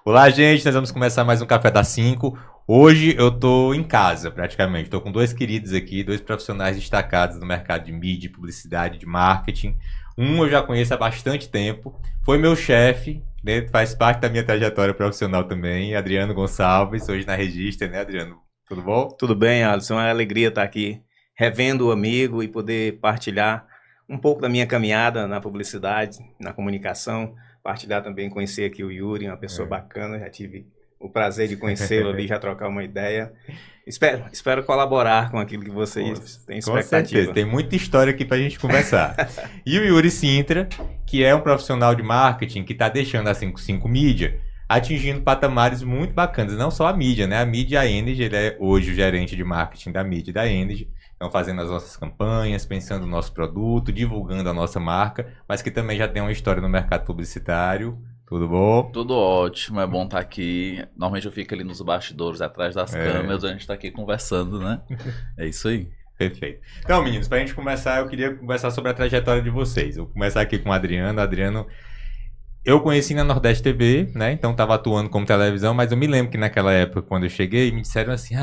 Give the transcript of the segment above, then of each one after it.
Olá, gente, nós vamos começar mais um Café das 5. Hoje eu tô em casa, praticamente. Tô com dois queridos aqui, dois profissionais destacados no mercado de mídia, publicidade, de marketing. Um eu já conheço há bastante tempo, foi meu chefe, né, faz parte da minha trajetória profissional também, Adriano Gonçalves, hoje na Registra, né, Adriano? Tudo bom? Tudo bem, Alisson. É uma alegria estar aqui revendo o amigo e poder partilhar um pouco da minha caminhada na publicidade, na comunicação. Partilhar também, conhecer aqui o Yuri, uma pessoa bacana. Já tive o prazer de conhecê-lo ali, já trocar uma ideia. Espero colaborar com aquilo que vocês têm expectativa. Com certeza, tem muita história aqui pra gente conversar. E o Yuri Sintra, que é um profissional de marketing que tá deixando a 55 Mídia, atingindo patamares muito bacanas. Não só a mídia, né? A mídia, a Energy, ele é hoje o gerente de marketing da mídia da Energy. Então, fazendo as nossas campanhas, pensando no nosso produto, divulgando a nossa marca, mas que também já tem uma história no mercado publicitário. Tudo bom? Tudo ótimo, é bom estar aqui. Normalmente eu fico ali nos bastidores, atrás das câmeras, a gente está aqui conversando, né? É isso aí. Perfeito. Então, meninos, para a gente começar, eu queria conversar sobre a trajetória de vocês. Eu vou começar aqui com o Adriano. Adriano, eu conheci na Nordeste TV, né? Então estava atuando como televisão, mas eu me lembro que naquela época, quando eu cheguei, me disseram assim,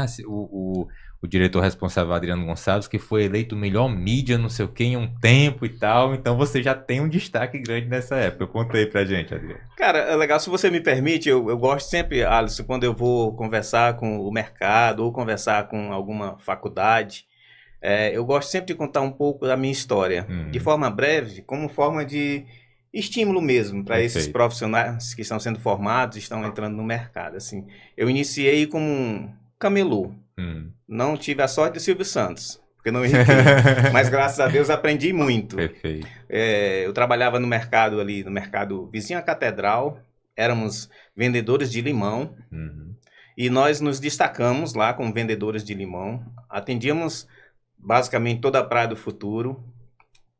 o diretor responsável, Adriano Gonçalves, que foi eleito o melhor mídia, não sei o que, em um tempo e tal. Então você já tem um destaque grande nessa época. Conta aí pra gente, Adriano. Cara, é legal, se você me permite, eu gosto sempre, Alisson, quando eu vou conversar com o mercado ou conversar com alguma faculdade, eu gosto sempre de contar um pouco da minha história, de forma breve, como forma de estímulo mesmo para esses profissionais que estão sendo formados, estão entrando no mercado. Assim, eu iniciei como um camelô. Não tive a sorte de Silvio Santos, porque não enriquei, mas graças a Deus aprendi muito. Perfeito. Eu trabalhava no mercado ali, no mercado vizinho à Catedral, éramos vendedores de limão, e nós nos destacamos lá como vendedores de limão. Atendíamos basicamente toda a Praia do Futuro,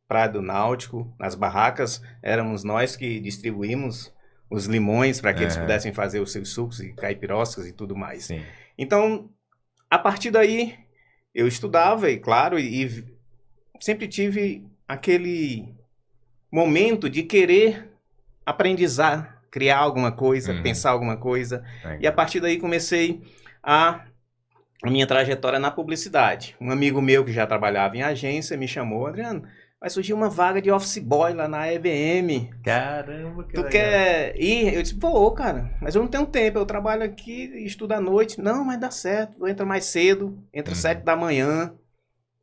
Praia do Náutico, nas barracas, éramos nós que distribuímos os limões para que eles pudessem fazer os seus sucos e caipiroscas e tudo mais. Sim. Então, a partir daí, eu estudava, e claro, e sempre tive aquele momento de querer aprendizar, criar alguma coisa, pensar alguma coisa. E a partir daí comecei a minha trajetória na publicidade. Um amigo meu que já trabalhava em agência me chamou, Adriano, vai surgir uma vaga de office boy lá na EBM. Caramba, que Tu legal. quer ir? Eu disse, vou, cara, mas eu não tenho tempo, eu trabalho aqui e estudo à noite. Não, mas dá certo, tu entra mais cedo, entra 7 da manhã,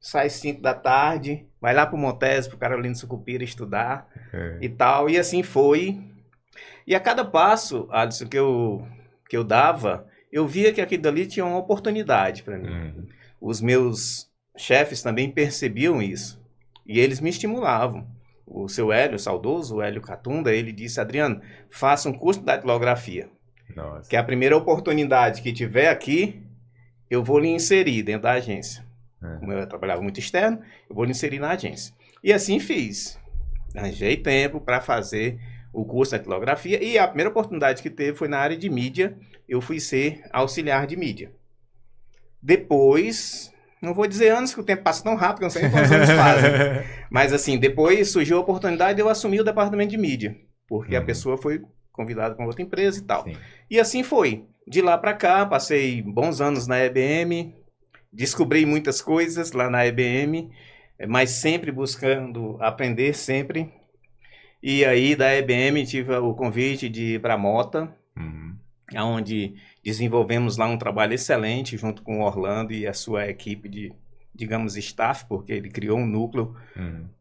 sai 5 da tarde, vai lá pro Montes, pro Carolina Sucupira estudar e tal. E assim foi. E a cada passo, Alisson, que eu dava, eu via que aquilo dali tinha uma oportunidade para mim. Os meus chefes também percebiam isso. E eles me estimulavam. O seu Hélio, saudoso, o Hélio Catunda, ele disse, Adriano, faça um curso de datilografia. Nossa. Que a primeira oportunidade que tiver aqui, eu vou lhe inserir dentro da agência. Como eu trabalhava muito externo, eu vou lhe inserir na agência. E assim fiz. Arranjei tempo para fazer o curso de datilografia. E a primeira oportunidade que teve foi na área de mídia. Eu fui ser auxiliar de mídia. Depois... Não vou dizer anos, que o tempo passa tão rápido, que eu não sei nem quantos anos fazem. Mas assim, depois surgiu a oportunidade de eu assumir o departamento de mídia. Porque a pessoa foi convidada para outra empresa e tal. Sim. E assim foi. De lá para cá, passei bons anos na EBM. Descobri muitas coisas lá na EBM. Mas sempre buscando aprender, sempre. E aí, da EBM, tive o convite de ir para a Mota. Onde desenvolvemos lá um trabalho excelente junto com o Orlando e a sua equipe de, digamos, staff, porque ele criou um núcleo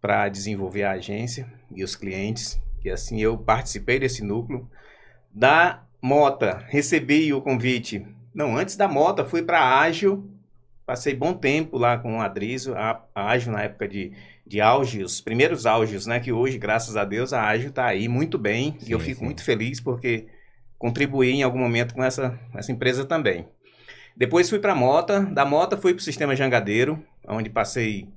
para desenvolver a agência e os clientes. E assim eu participei desse núcleo. Da Mota, recebi o convite. Não, antes da Mota, fui para a Ágil. Passei bom tempo lá com o Adrizo, a Ágil na época de auge, os primeiros auges, né? Que hoje, graças a Deus, a Ágil está aí muito bem. E eu fico muito feliz porque contribuí em algum momento com essa empresa também. Depois fui para a Mota, da Mota fui para o Sistema Jangadeiro, onde passei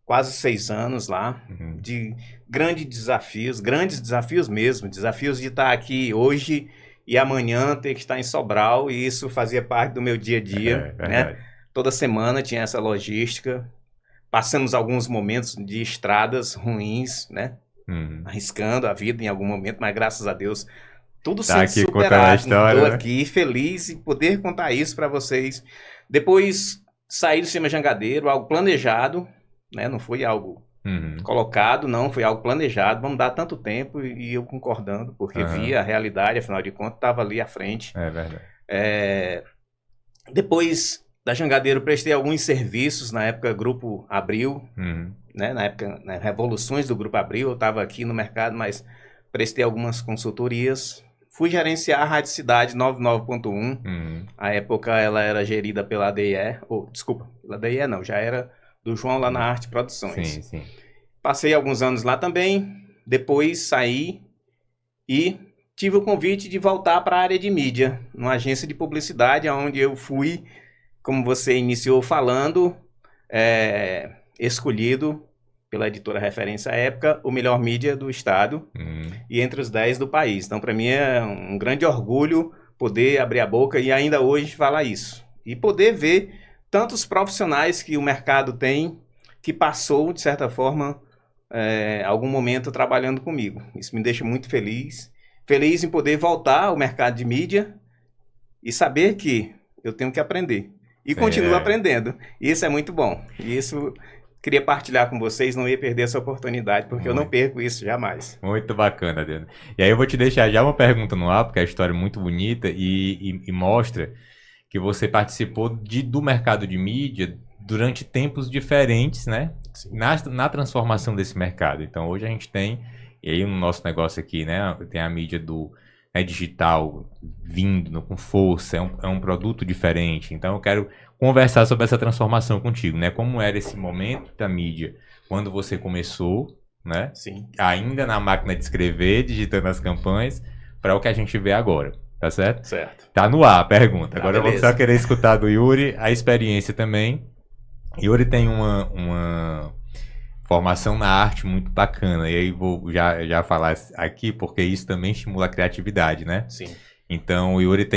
quase 6 anos lá, de grandes desafios mesmo, desafios de estar aqui hoje e amanhã ter que estar em Sobral, e isso fazia parte do meu dia a dia, né? Toda semana tinha essa logística, passamos alguns momentos de estradas ruins, né? arriscando a vida em algum momento, mas graças a Deus, tudo Tá sendo aqui contando a superado. história, Estou né? aqui feliz em poder contar isso para vocês. Depois saí do Sistema Jangadeiro, algo planejado, né? Não foi algo colocado, não, foi algo planejado. Vamos dar tanto tempo e eu concordando, porque via a realidade, afinal de contas, estava ali à frente. É verdade. Depois da Jangadeiro, prestei alguns serviços, na época Grupo Abril, né? Na época, nas revoluções do Grupo Abril, eu estava aqui no mercado, mas prestei algumas consultorias. Fui gerenciar a Rádio Cidade 99.1. A época ela era gerida pela DIE, desculpa, pela DIE não, já era do João lá na Arte Produções. Sim, sim. Passei alguns anos lá também, depois saí e tive o convite de voltar para a área de mídia, numa agência de publicidade, onde eu fui, como você iniciou falando, escolhido pela editora Referência à época, o melhor mídia do estado e entre os 10 do país. Então, para mim é um grande orgulho poder abrir a boca e ainda hoje falar isso. E poder ver tantos profissionais que o mercado tem, que passou, de certa forma, algum momento trabalhando comigo. Isso me deixa muito feliz. Feliz em poder voltar ao mercado de mídia e saber que eu tenho que aprender. E continuo aprendendo. Isso é muito bom. E isso queria partilhar com vocês, não ia perder essa oportunidade, porque eu não perco isso jamais. Muito bacana, Adriano. E aí eu vou te deixar já uma pergunta no ar, porque a história é muito bonita e mostra que você participou do mercado de mídia durante tempos diferentes, né? Na transformação desse mercado. Então hoje a gente tem, e aí no nosso negócio aqui, né? Tem a mídia digital vindo com força, é um produto diferente. Então eu quero conversar sobre essa transformação contigo, né? Como era esse momento da mídia quando você começou, né? Sim. Ainda na máquina de escrever, digitando as campanhas, para o que a gente vê agora, tá certo? Certo. Tá no ar a pergunta. Agora beleza. eu vou só querer escutar do Yuri a experiência também. Yuri tem uma formação na arte muito bacana, e aí vou já falar aqui, porque isso também estimula a criatividade, né? Sim. Então o Yuri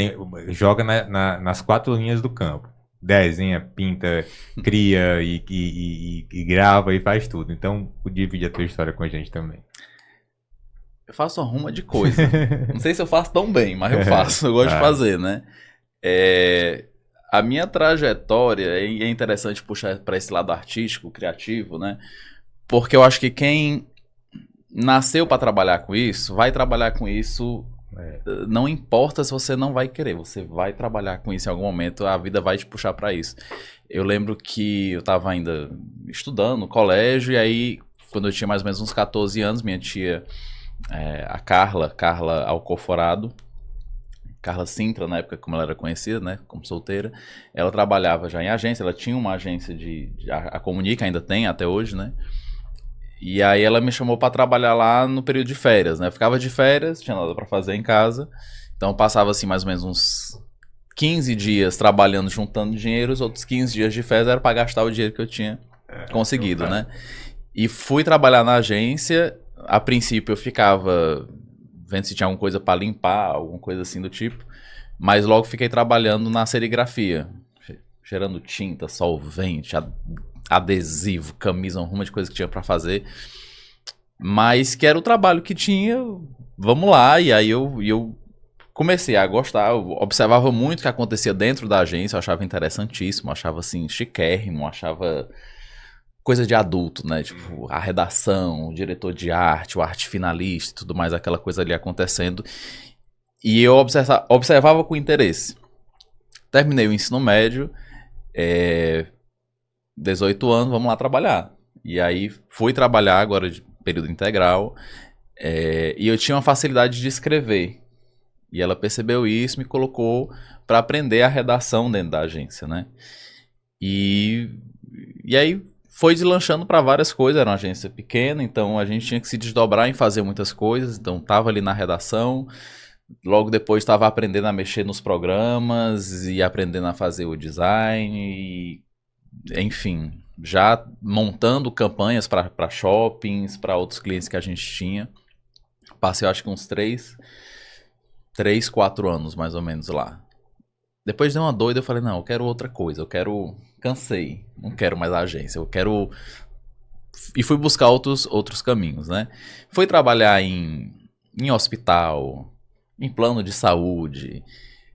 joga nas 4 linhas do campo. Desenha, pinta, cria e grava e faz tudo. Então, divide a tua história com a gente também. Eu faço uma ruma de coisa. Não sei se eu faço tão bem, mas eu faço. Eu gosto de fazer, né? A minha trajetória é interessante puxar para esse lado artístico, criativo, né? Porque eu acho que quem nasceu para trabalhar com isso, vai trabalhar com isso. Não importa se você não vai querer, você vai trabalhar com isso em algum momento, a vida vai te puxar para isso. Eu lembro que eu estava ainda estudando no colégio, e aí, quando eu tinha mais ou menos uns 14 anos, minha tia, a Carla Alcoforado, Carla Sintra, na época como ela era conhecida, né, como solteira, ela trabalhava já em agência, ela tinha uma agência a Comunica, ainda tem até hoje, né? E aí ela me chamou para trabalhar lá no período de férias, né? Eu ficava de férias, tinha nada para fazer em casa. Então eu passava assim mais ou menos uns 15 dias trabalhando, juntando dinheiro, os outros 15 dias de férias era para gastar o dinheiro que eu tinha conseguido, né? E fui trabalhar na agência. A princípio eu ficava vendo se tinha alguma coisa para limpar, alguma coisa assim do tipo. Mas logo fiquei trabalhando na serigrafia, gerando tinta, solvente, adesivo, camisa, uma ruma de coisa que tinha pra fazer, mas que era o trabalho que tinha, vamos lá. E aí eu comecei a gostar, eu observava muito o que acontecia dentro da agência, eu achava interessantíssimo, achava assim, chiquérrimo, achava coisa de adulto, né, tipo, a redação, o diretor de arte, o arte finalista, tudo mais, aquela coisa ali acontecendo, e eu observava com interesse. Terminei o ensino médio, 18 anos, vamos lá trabalhar. E aí fui trabalhar agora de período integral, e eu tinha uma facilidade de escrever. E ela percebeu isso, me colocou para aprender a redação dentro da agência, né? E aí foi deslanchando para várias coisas, era uma agência pequena, então a gente tinha que se desdobrar em fazer muitas coisas, então estava ali na redação, logo depois estava aprendendo a mexer nos programas e aprendendo a fazer o design, e enfim, já montando campanhas para shoppings, para outros clientes que a gente tinha. Passei, acho que uns 3, 4 anos mais ou menos lá. Depois deu uma doida, eu falei, não, eu quero outra coisa, cansei, não quero mais a agência, eu quero e fui buscar outros caminhos, né? Fui trabalhar em hospital, em plano de saúde,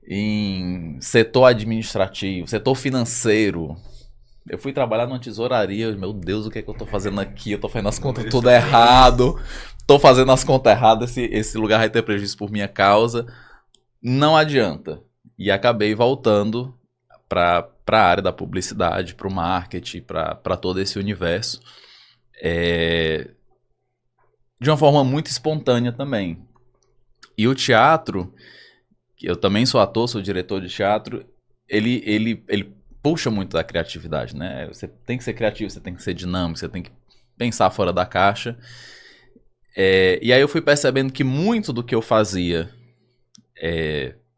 em setor administrativo, setor financeiro. Eu fui trabalhar numa tesouraria, meu Deus, o que é que eu tô fazendo aqui? Eu tô fazendo as contas tudo errado, tô fazendo as contas erradas, esse lugar vai ter prejuízo por minha causa. Não adianta. E acabei voltando para a área da publicidade, para o marketing, para todo esse universo. De uma forma muito espontânea também. E o teatro, que eu também sou ator, sou diretor de teatro, ele puxa muito da criatividade, né? Você tem que ser criativo, você tem que ser dinâmico, você tem que pensar fora da caixa. E aí eu fui percebendo que muito do que eu fazia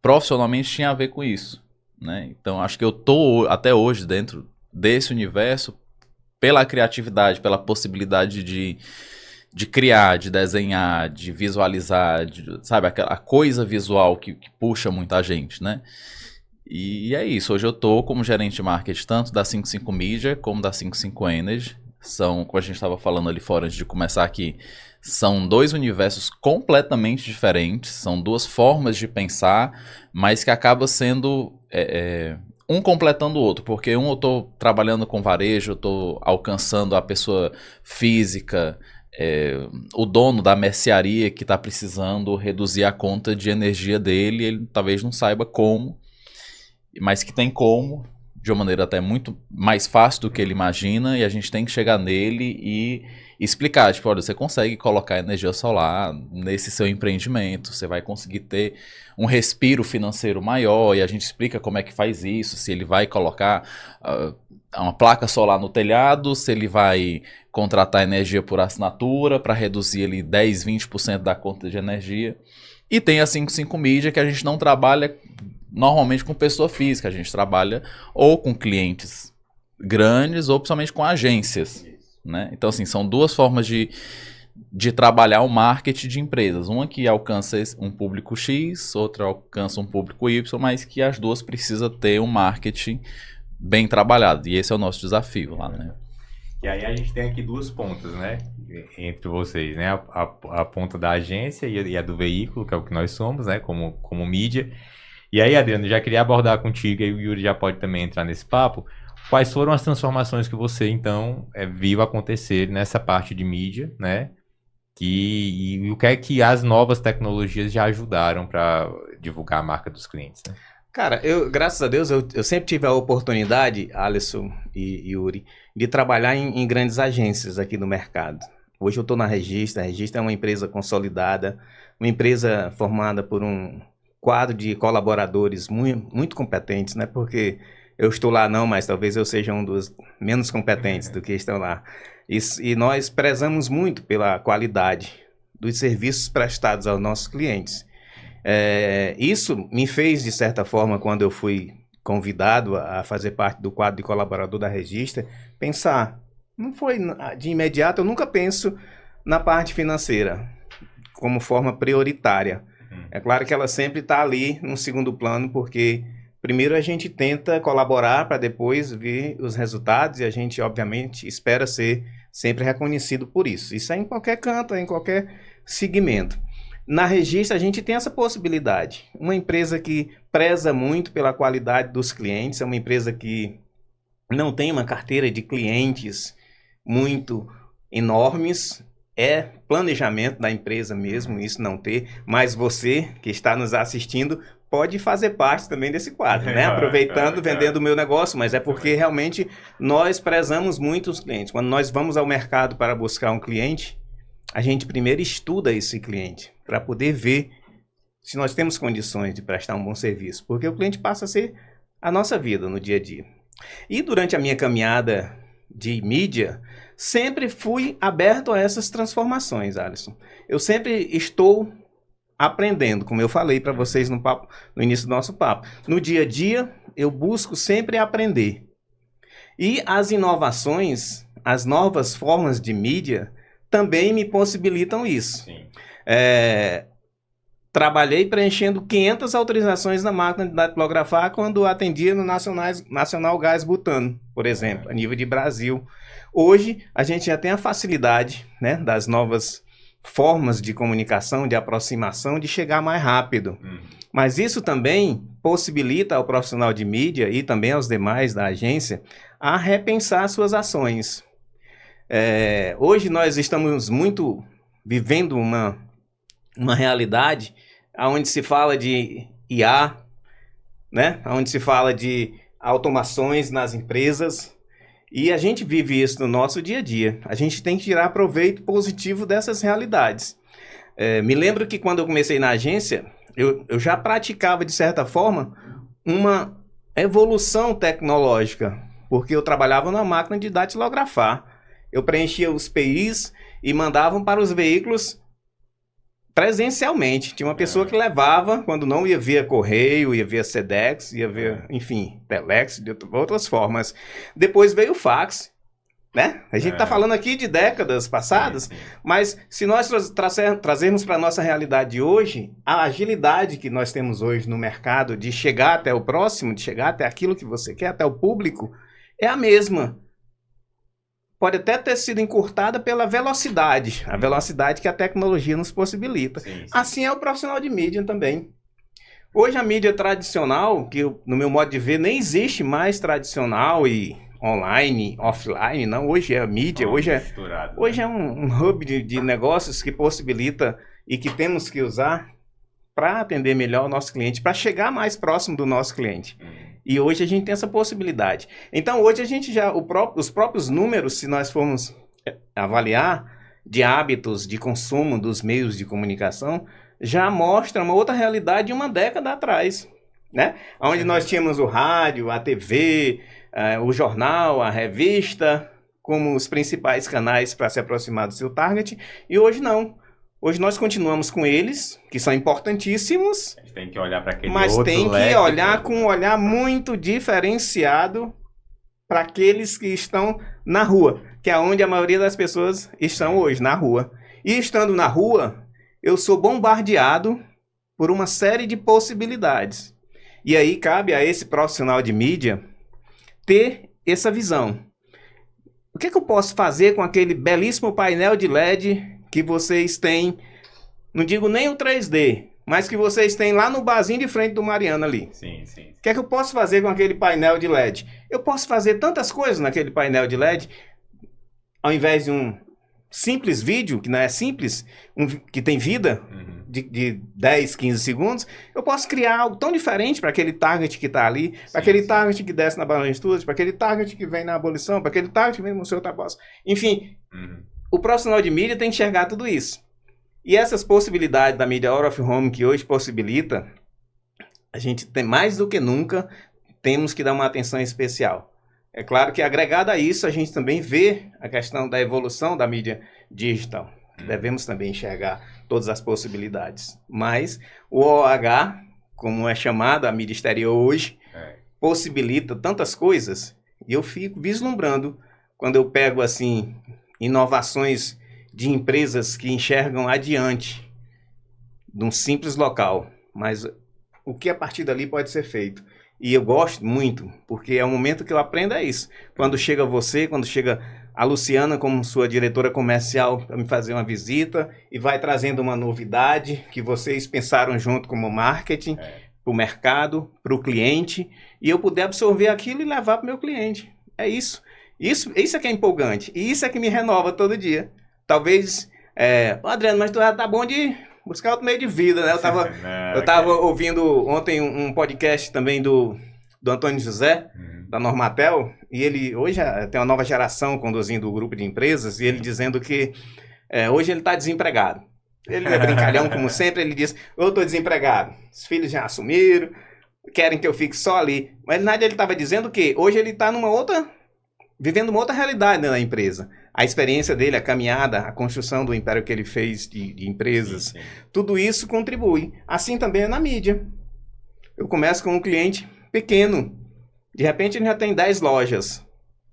profissionalmente tinha a ver com isso, né? Então acho que eu tô até hoje dentro desse universo pela criatividade, pela possibilidade de criar, de desenhar, de visualizar, sabe, a coisa visual que puxa muita gente, né? E é isso, hoje eu tô como gerente de marketing tanto da 55 Media como da 55 Energy. São, como a gente estava falando ali fora antes de começar aqui, são dois universos completamente diferentes, são duas formas de pensar, mas que acaba sendo um completando o outro, porque eu tô trabalhando com varejo, eu tô alcançando a pessoa física, o dono da mercearia que está precisando reduzir a conta de energia dele, ele talvez não saiba como, mas que tem como, de uma maneira até muito mais fácil do que ele imagina, e a gente tem que chegar nele e explicar, tipo, olha, você consegue colocar energia solar nesse seu empreendimento, você vai conseguir ter um respiro financeiro maior, e a gente explica como é que faz isso, se ele vai colocar uma placa solar no telhado, se ele vai contratar energia por assinatura para reduzir ali 10, 20% da conta de energia. E tem a 55 Media, que a gente não trabalha normalmente com pessoa física, a gente trabalha ou com clientes grandes ou principalmente com agências, né? Então, assim, são duas formas de trabalhar o marketing de empresas. Uma que alcança um público X, outra alcança um público Y, mas que as duas precisam ter um marketing bem trabalhado. E esse é o nosso desafio lá, né? E aí a gente tem aqui duas pontas, né? Entre vocês, né? A ponta da agência e a do veículo, que é o que nós somos, né? Como mídia. E aí, Adriano, já queria abordar contigo, e o Yuri já pode também entrar nesse papo. Quais foram as transformações que você, então, viu acontecer nessa parte de mídia, né? E o que é que as novas tecnologias já ajudaram para divulgar a marca dos clientes, né? Cara, graças a Deus, eu sempre tive a oportunidade, Alisson e Yuri, de trabalhar em grandes agências aqui no mercado. Hoje eu estou na Regista. A Regista é uma empresa consolidada, uma empresa formada por um quadro de colaboradores muito, muito competentes, né? Porque eu estou lá não, mas talvez eu seja um dos menos competentes do que estão lá. E nós prezamos muito pela qualidade dos serviços prestados aos nossos clientes. Isso me fez, de certa forma, quando eu fui convidado a fazer parte do quadro de colaborador da Regista, pensar. Não foi de imediato, eu nunca penso na parte financeira como forma prioritária. É claro que ela sempre está ali no segundo plano, porque primeiro a gente tenta colaborar para depois ver os resultados, e a gente, obviamente, espera ser sempre reconhecido por isso. Isso é em qualquer canto, é em qualquer segmento. Na Regista, a gente tem essa possibilidade. Uma empresa que preza muito pela qualidade dos clientes, é uma empresa que não tem uma carteira de clientes muito enormes, é planejamento da empresa mesmo, isso não ter, mas você que está nos assistindo pode fazer parte também desse quadro, né? Aproveitando, vendendo o meu negócio, mas é porque realmente nós prezamos muito os clientes. Quando nós vamos ao mercado para buscar um cliente, a gente primeiro estuda esse cliente para poder ver se nós temos condições de prestar um bom serviço, porque o cliente passa a ser a nossa vida no dia a dia. E durante a minha caminhada de mídia, sempre fui aberto a essas transformações, Alisson. Eu sempre estou aprendendo, como eu falei para vocês no início do nosso papo. No dia a dia, eu busco sempre aprender. E as inovações, as novas formas de mídia, também me possibilitam isso. Sim. Trabalhei preenchendo 500 autorizações na máquina de datilografar quando atendia no Nacional Gás Butano, por exemplo, a nível de Brasil. Hoje, a gente já tem a facilidade, né, das novas formas de comunicação, de aproximação, de chegar mais rápido. Mas isso também possibilita ao profissional de mídia e também aos demais da agência a repensar suas ações. Hoje nós estamos muito vivendo uma realidade onde se fala de IA, né? Onde se fala de automações nas empresas, e a gente vive isso no nosso dia a dia. A gente tem que tirar proveito positivo dessas realidades. Me lembro que quando eu comecei na agência, eu já praticava, de certa forma, uma evolução tecnológica, porque eu trabalhava numa máquina de datilografar. Eu preenchia os PIs e mandavam para os veículos presencialmente. Tinha uma pessoa que levava, quando não ia via correio, ia via Sedex, ia via, enfim, Telex, de outras formas. Depois veio o fax, né? A gente está falando aqui de décadas passadas, mas se nós trazermos para a nossa realidade de hoje, a agilidade que nós temos hoje no mercado de chegar até o próximo, de chegar até aquilo que você quer, até o público, é a mesma. Pode até ter sido encurtada pela velocidade, a velocidade que a tecnologia nos possibilita. Sim. Assim é o profissional de mídia também. Hoje a mídia tradicional, que no meu modo de ver nem existe mais tradicional e online, offline, não. Hoje é a mídia, hoje é um hub de negócios que possibilita e que temos que usar para atender melhor o nosso cliente, para chegar mais próximo do nosso cliente. E hoje a gente tem essa possibilidade. Então, hoje a gente já, os próprios números, se nós formos avaliar, de hábitos de consumo dos meios de comunicação, já mostra uma outra realidade de uma década atrás, né? Onde nós tínhamos o rádio, a TV, o jornal, a revista, como os principais canais para se aproximar do seu target, e hoje não. Hoje nós continuamos com eles, que são importantíssimos. A gente tem que olhar para aquele outro leque. Mas tem que olhar com um olhar muito diferenciado para aqueles que estão na rua, que é onde a maioria das pessoas estão hoje, na rua. E estando na rua, eu sou bombardeado por uma série de possibilidades. E aí cabe a esse profissional de mídia ter essa visão. O que eu posso fazer com aquele belíssimo painel de LED que vocês têm, não digo nem o 3D, mas que vocês têm lá no barzinho de frente do Mariana ali? Sim. O que eu posso fazer com aquele painel de LED? Eu posso fazer tantas coisas naquele painel de LED, ao invés de um simples vídeo, que não é simples, que tem vida, de 10, 15 segundos, eu posso criar algo tão diferente para aquele target que está ali, para aquele target que desce na Barão de Estudos, para aquele target que vem na abolição, para aquele target que vem no Museu Tabosa. Enfim, o profissional de mídia tem que enxergar tudo isso. E essas possibilidades da mídia out of home que hoje possibilita, a gente tem mais do que nunca, temos que dar uma atenção especial. É claro que agregado a isso, a gente também vê a questão da evolução da mídia digital. Devemos também enxergar todas as possibilidades. Mas o OH, como é chamado a mídia exterior hoje, possibilita tantas coisas, e eu fico vislumbrando quando eu pego assim inovações de empresas que enxergam adiante de um simples local, mas o que a partir dali pode ser feito. E eu gosto muito, porque é o momento que eu aprendo isso. Quando chega você, quando chega a Luciana como sua diretora comercial para me fazer uma visita e vai trazendo uma novidade que vocês pensaram junto como marketing, para o mercado, para o cliente, e eu puder absorver aquilo e levar para o meu cliente. É isso. Isso é que é empolgante. E isso é que me renova todo dia. Talvez, Adriano, mas tu já tá bom de buscar outro meio de vida, né? Eu tava ouvindo ontem um podcast também do Antônio José, da Normatel, e ele hoje tem uma nova geração conduzindo o grupo de empresas, e ele dizendo que hoje ele está desempregado. Ele é brincalhão, como sempre, ele diz, eu estou desempregado, os filhos já assumiram, querem que eu fique só ali. Mas na verdade ele estava dizendo que hoje ele está vivendo uma outra realidade, né, na empresa. A experiência dele, a caminhada, a construção do império que ele fez de empresas, tudo isso contribui. Assim também é na mídia. Eu começo com um cliente pequeno, de repente ele já tem 10 lojas.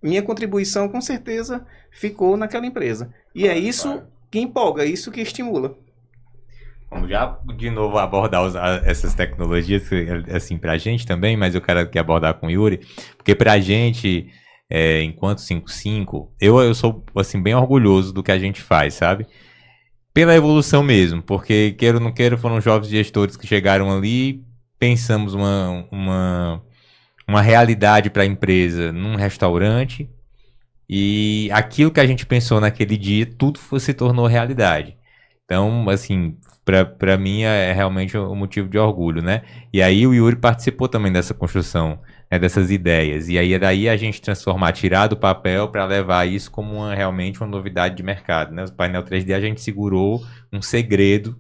Minha contribuição, com certeza, ficou naquela empresa. E é isso que empolga, é isso que estimula. Vamos já de novo abordar essas tecnologias, assim, pra gente também, mas eu quero aqui abordar com o Yuri, porque pra gente enquanto 55, eu sou, assim, bem orgulhoso do que a gente faz, sabe? Pela evolução mesmo, porque, queira ou não queira, foram jovens gestores que chegaram ali, pensamos uma realidade para a empresa num restaurante, e aquilo que a gente pensou naquele dia, tudo se tornou realidade. Então, assim, para mim é realmente um motivo de orgulho, né? E aí o Yuri participou também dessa construção, né, dessas ideias. E aí daí a gente transformar, tirar do papel para levar isso como realmente uma novidade de mercado, né? O painel 3D a gente segurou um segredo,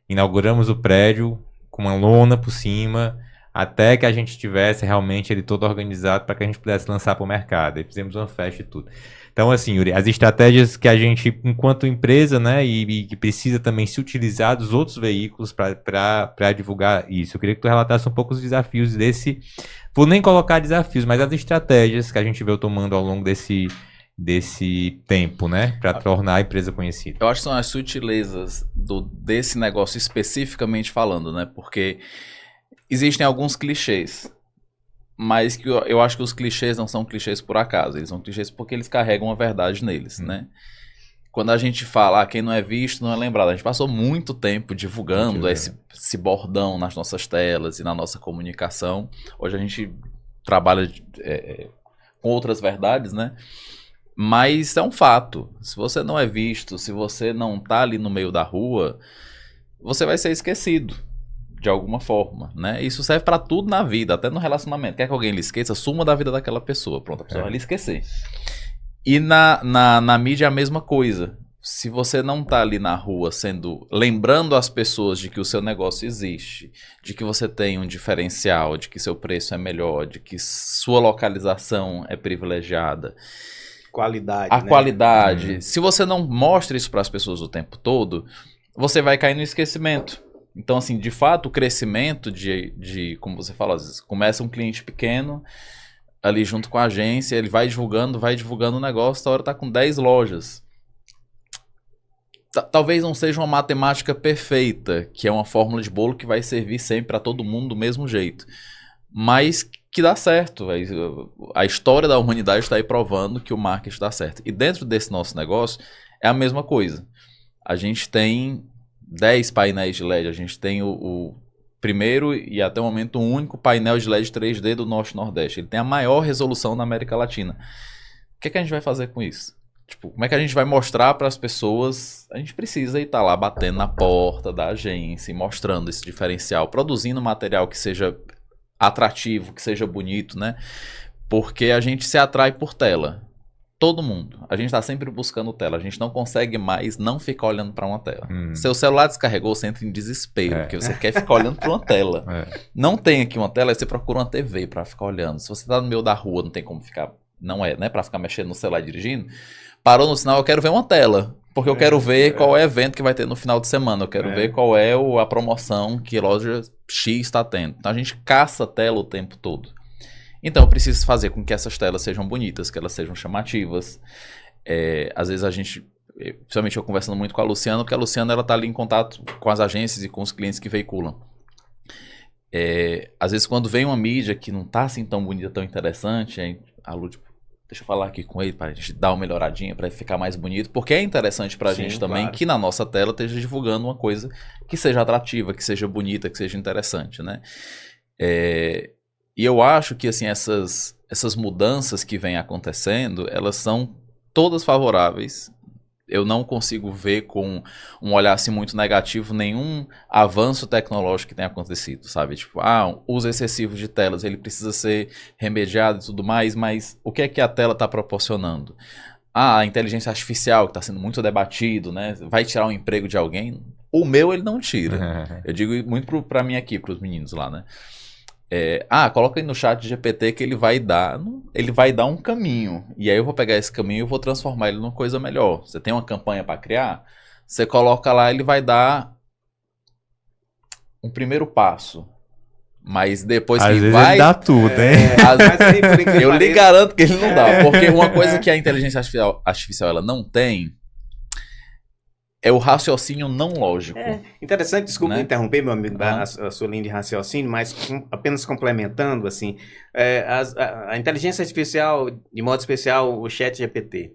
inauguramos o prédio com uma lona por cima, até que a gente tivesse realmente ele todo organizado para que a gente pudesse lançar para o mercado. E fizemos uma festa e tudo. Então, assim, Yuri, as estratégias que a gente, enquanto empresa, né, e que precisa também se utilizar dos outros veículos para divulgar isso. Eu queria que tu relatasse um pouco os desafios desse. Vou nem colocar desafios, mas as estratégias que a gente veio tomando ao longo desse tempo, né, para tornar a empresa conhecida. Eu acho que são as sutilezas desse negócio especificamente falando, né, porque existem alguns clichês, mas que eu acho que os clichês não são clichês por acaso, eles são clichês porque eles carregam a verdade neles, né? Quando a gente fala, quem não é visto não é lembrado, a gente passou muito tempo divulgando esse bordão nas nossas telas e na nossa comunicação. Hoje a gente trabalha com outras verdades, né? Mas é um fato, se você não é visto, se você não tá ali no meio da rua, você vai ser esquecido. De alguma forma, né? Isso serve pra tudo na vida, até no relacionamento. Quer que alguém lhe esqueça? Suma da vida daquela pessoa. Pronto, a pessoa vai lhe esquecer. E na mídia é a mesma coisa. Se você não tá ali na rua lembrando as pessoas de que o seu negócio existe, de que você tem um diferencial, de que seu preço é melhor, de que sua localização é privilegiada. Qualidade, né? Qualidade. Se você não mostra isso para as pessoas o tempo todo, você vai cair no esquecimento. Então, assim, de fato, o crescimento como você fala, às vezes, começa um cliente pequeno, ali junto com a agência, ele vai divulgando o negócio, a hora tá com 10 lojas. Talvez não seja uma matemática perfeita, que é uma fórmula de bolo que vai servir sempre para todo mundo do mesmo jeito. Mas que dá certo. A história da humanidade está aí provando que o marketing dá certo. E dentro desse nosso negócio, é a mesma coisa. A gente tem 10 painéis de LED, a gente tem o primeiro e até o momento o único painel de LED 3D do Norte e Nordeste. Ele tem a maior resolução na América Latina. O que a gente vai fazer com isso? Tipo, como é que a gente vai mostrar para as pessoas? A gente precisa estar lá batendo na porta da agência e mostrando esse diferencial, produzindo material que seja atrativo, que seja bonito, né? Porque a gente se atrai por tela. Todo mundo. A gente está sempre buscando tela. A gente não consegue mais não ficar olhando para uma tela. Seu celular descarregou, você entra em desespero, porque você quer ficar olhando para uma tela. Não tem aqui uma tela, aí você procura uma TV para ficar olhando. Se você está no meio da rua, não tem como ficar... Não é, né? Para ficar mexendo no celular e dirigindo. Parou no sinal, eu quero ver uma tela. Porque eu quero ver qual é o evento que vai ter no final de semana. Eu quero ver qual é a promoção que a loja X está tendo. Então a gente caça a tela o tempo todo. Então eu preciso fazer com que essas telas sejam bonitas, que elas sejam chamativas. Às vezes a gente, principalmente eu conversando muito com a Luciana, porque a Luciana ela tá ali em contato com as agências e com os clientes que veiculam. Às vezes quando vem uma mídia que não tá assim tão bonita, tão interessante, a Lu, tipo, deixa eu falar aqui com ele para a gente dar uma melhoradinha, para ficar mais bonito, porque é interessante pra gente também que na nossa tela esteja divulgando uma coisa que seja atrativa, que seja bonita, que seja interessante, né? E eu acho que assim, essas mudanças que vêm acontecendo, elas são todas favoráveis. Eu não consigo ver com um olhar assim muito negativo nenhum avanço tecnológico que tenha acontecido, sabe? Tipo, o uso excessivo de telas, ele precisa ser remediado e tudo mais, mas o que é que a tela está proporcionando? A inteligência artificial, que está sendo muito debatido, né? Vai tirar o emprego de alguém? O meu ele não tira. Eu digo muito para mim aqui, para os meninos lá, né? Coloca aí no chat GPT que ele vai dar um caminho, e aí eu vou pegar esse caminho e vou transformar ele numa coisa melhor. Você tem uma campanha para criar, você coloca lá, ele vai dar um primeiro passo, mas depois às que vezes vai ele dá tudo, hein? Eu lhe garanto que ele não dá, porque uma coisa que a inteligência artificial ela não tem é o raciocínio não lógico. Interessante, desculpa Né? interromper, meu amigo, a sua linha de raciocínio, mas apenas complementando, assim, a inteligência artificial, de modo especial, o ChatGPT,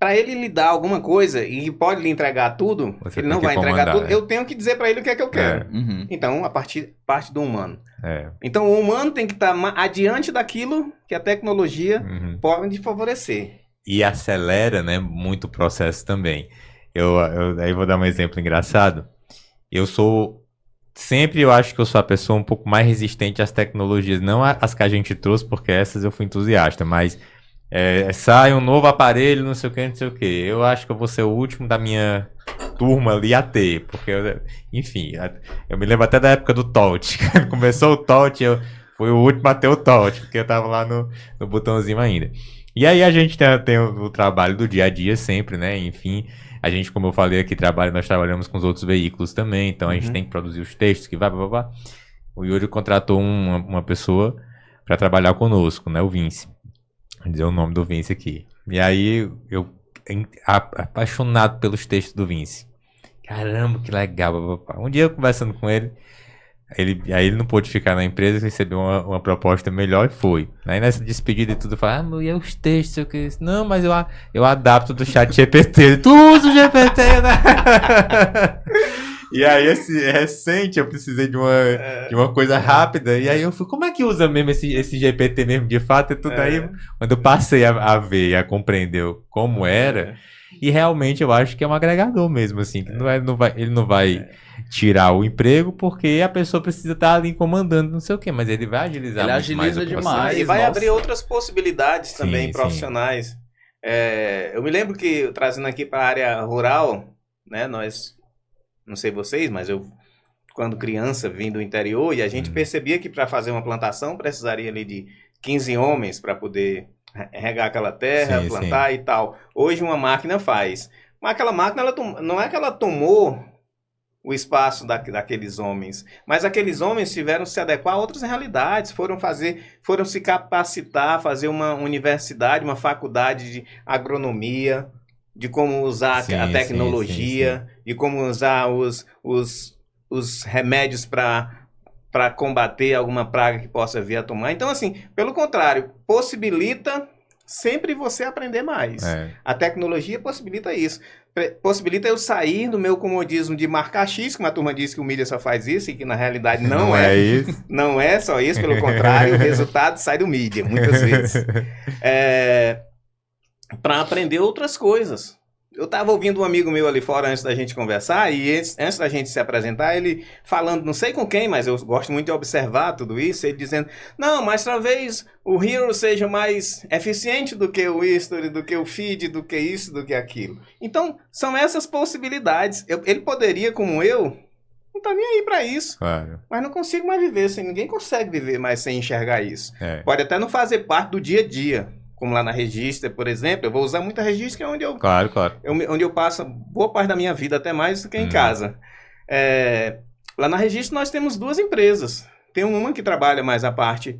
para ele lhe dar alguma coisa e pode lhe entregar tudo, Você ele tem não que vai entregar comandar, tudo, eu tenho que dizer para ele o que é que eu quero. Uhum. Então, a parte do humano. É. Então, o humano tem que estar adiante daquilo que a tecnologia Uhum. pode favorecer. E acelera, né, muito o processo também. Aí vou dar um exemplo engraçado. Eu acho que eu sou a pessoa um pouco mais resistente às tecnologias, não as que a gente trouxe, porque essas eu fui entusiasta, mas sai um novo aparelho, não sei o que, não sei o que. Eu acho que eu vou ser o último da minha turma ali a ter, porque, enfim, eu me lembro até da época do Touch. Quando começou o Touch, eu fui o último a ter o Touch, porque eu tava lá no botãozinho ainda. E aí a gente tem o trabalho do dia a dia sempre, né? Enfim, a gente, como eu falei aqui, nós trabalhamos com os outros veículos também, então a gente tem que produzir os textos que vai, blá, blá, blá. O Yuri contratou uma pessoa para trabalhar conosco, né? O Vince. Vou dizer o nome do Vince aqui. E aí eu apaixonado pelos textos do Vince. Caramba, que legal. Blá, blá, blá. Um dia eu conversando com ele, aí ele não pôde ficar na empresa, recebeu uma proposta melhor e foi. Aí nessa despedida e tudo, eu falei, e os textos, o que? Não, mas eu adapto do chat GPT. Tu usa o GPT, né? E aí, recente, eu precisei de uma coisa rápida. E aí eu fui, como é que usa mesmo esse GPT mesmo de fato? E tudo aí, quando eu passei a ver e a compreender como era, e realmente eu acho que é um agregador mesmo, assim, que ele não vai tirar o emprego porque a pessoa precisa estar ali comandando não sei o quê, mas ele vai agilizar muito mais o processo. demais. E vai nossa. abrir outras possibilidades também Sim, profissionais. Eu me lembro que, trazendo aqui para a área rural, né, nós, não sei vocês, mas eu, quando criança, vim do interior, e a gente percebia que para fazer uma plantação precisaria ali de 15 homens para poder regar aquela terra, plantar e tal. Hoje uma máquina faz. Mas aquela máquina, não é que ela tomou o espaço daqueles homens, mas aqueles homens tiveram que se adequar a outras realidades, foram se capacitar, fazer uma universidade, uma faculdade de agronomia, de como usar a tecnologia, de como usar os remédios para combater alguma praga que possa vir a tomar. Então, assim, pelo contrário, possibilita sempre você aprender mais. A tecnologia possibilita isso. Possibilita eu sair do meu comodismo de marcar X, que uma turma diz que o mídia só faz isso, e que na realidade não é isso. Não é só isso, pelo contrário, o resultado sai do mídia, muitas vezes. Para aprender outras coisas. Eu estava ouvindo um amigo meu ali fora antes da gente conversar, e antes da gente se apresentar, ele falando, não sei com quem, mas eu gosto muito de observar tudo isso, ele dizendo, não, mas talvez o Hero seja mais eficiente do que o History, do que o Feed, do que isso, do que aquilo. Então, são essas possibilidades. Ele poderia, como eu, não tá nem aí para isso, mas não consigo mais viver, ninguém consegue viver mais sem enxergar isso. Pode até não fazer parte do dia a dia. Como lá na Registra, por exemplo, eu vou usar muita Registra, que é onde onde eu passo boa parte da minha vida, até mais do que em casa. Lá na Registra nós temos duas empresas. Tem uma que trabalha mais a parte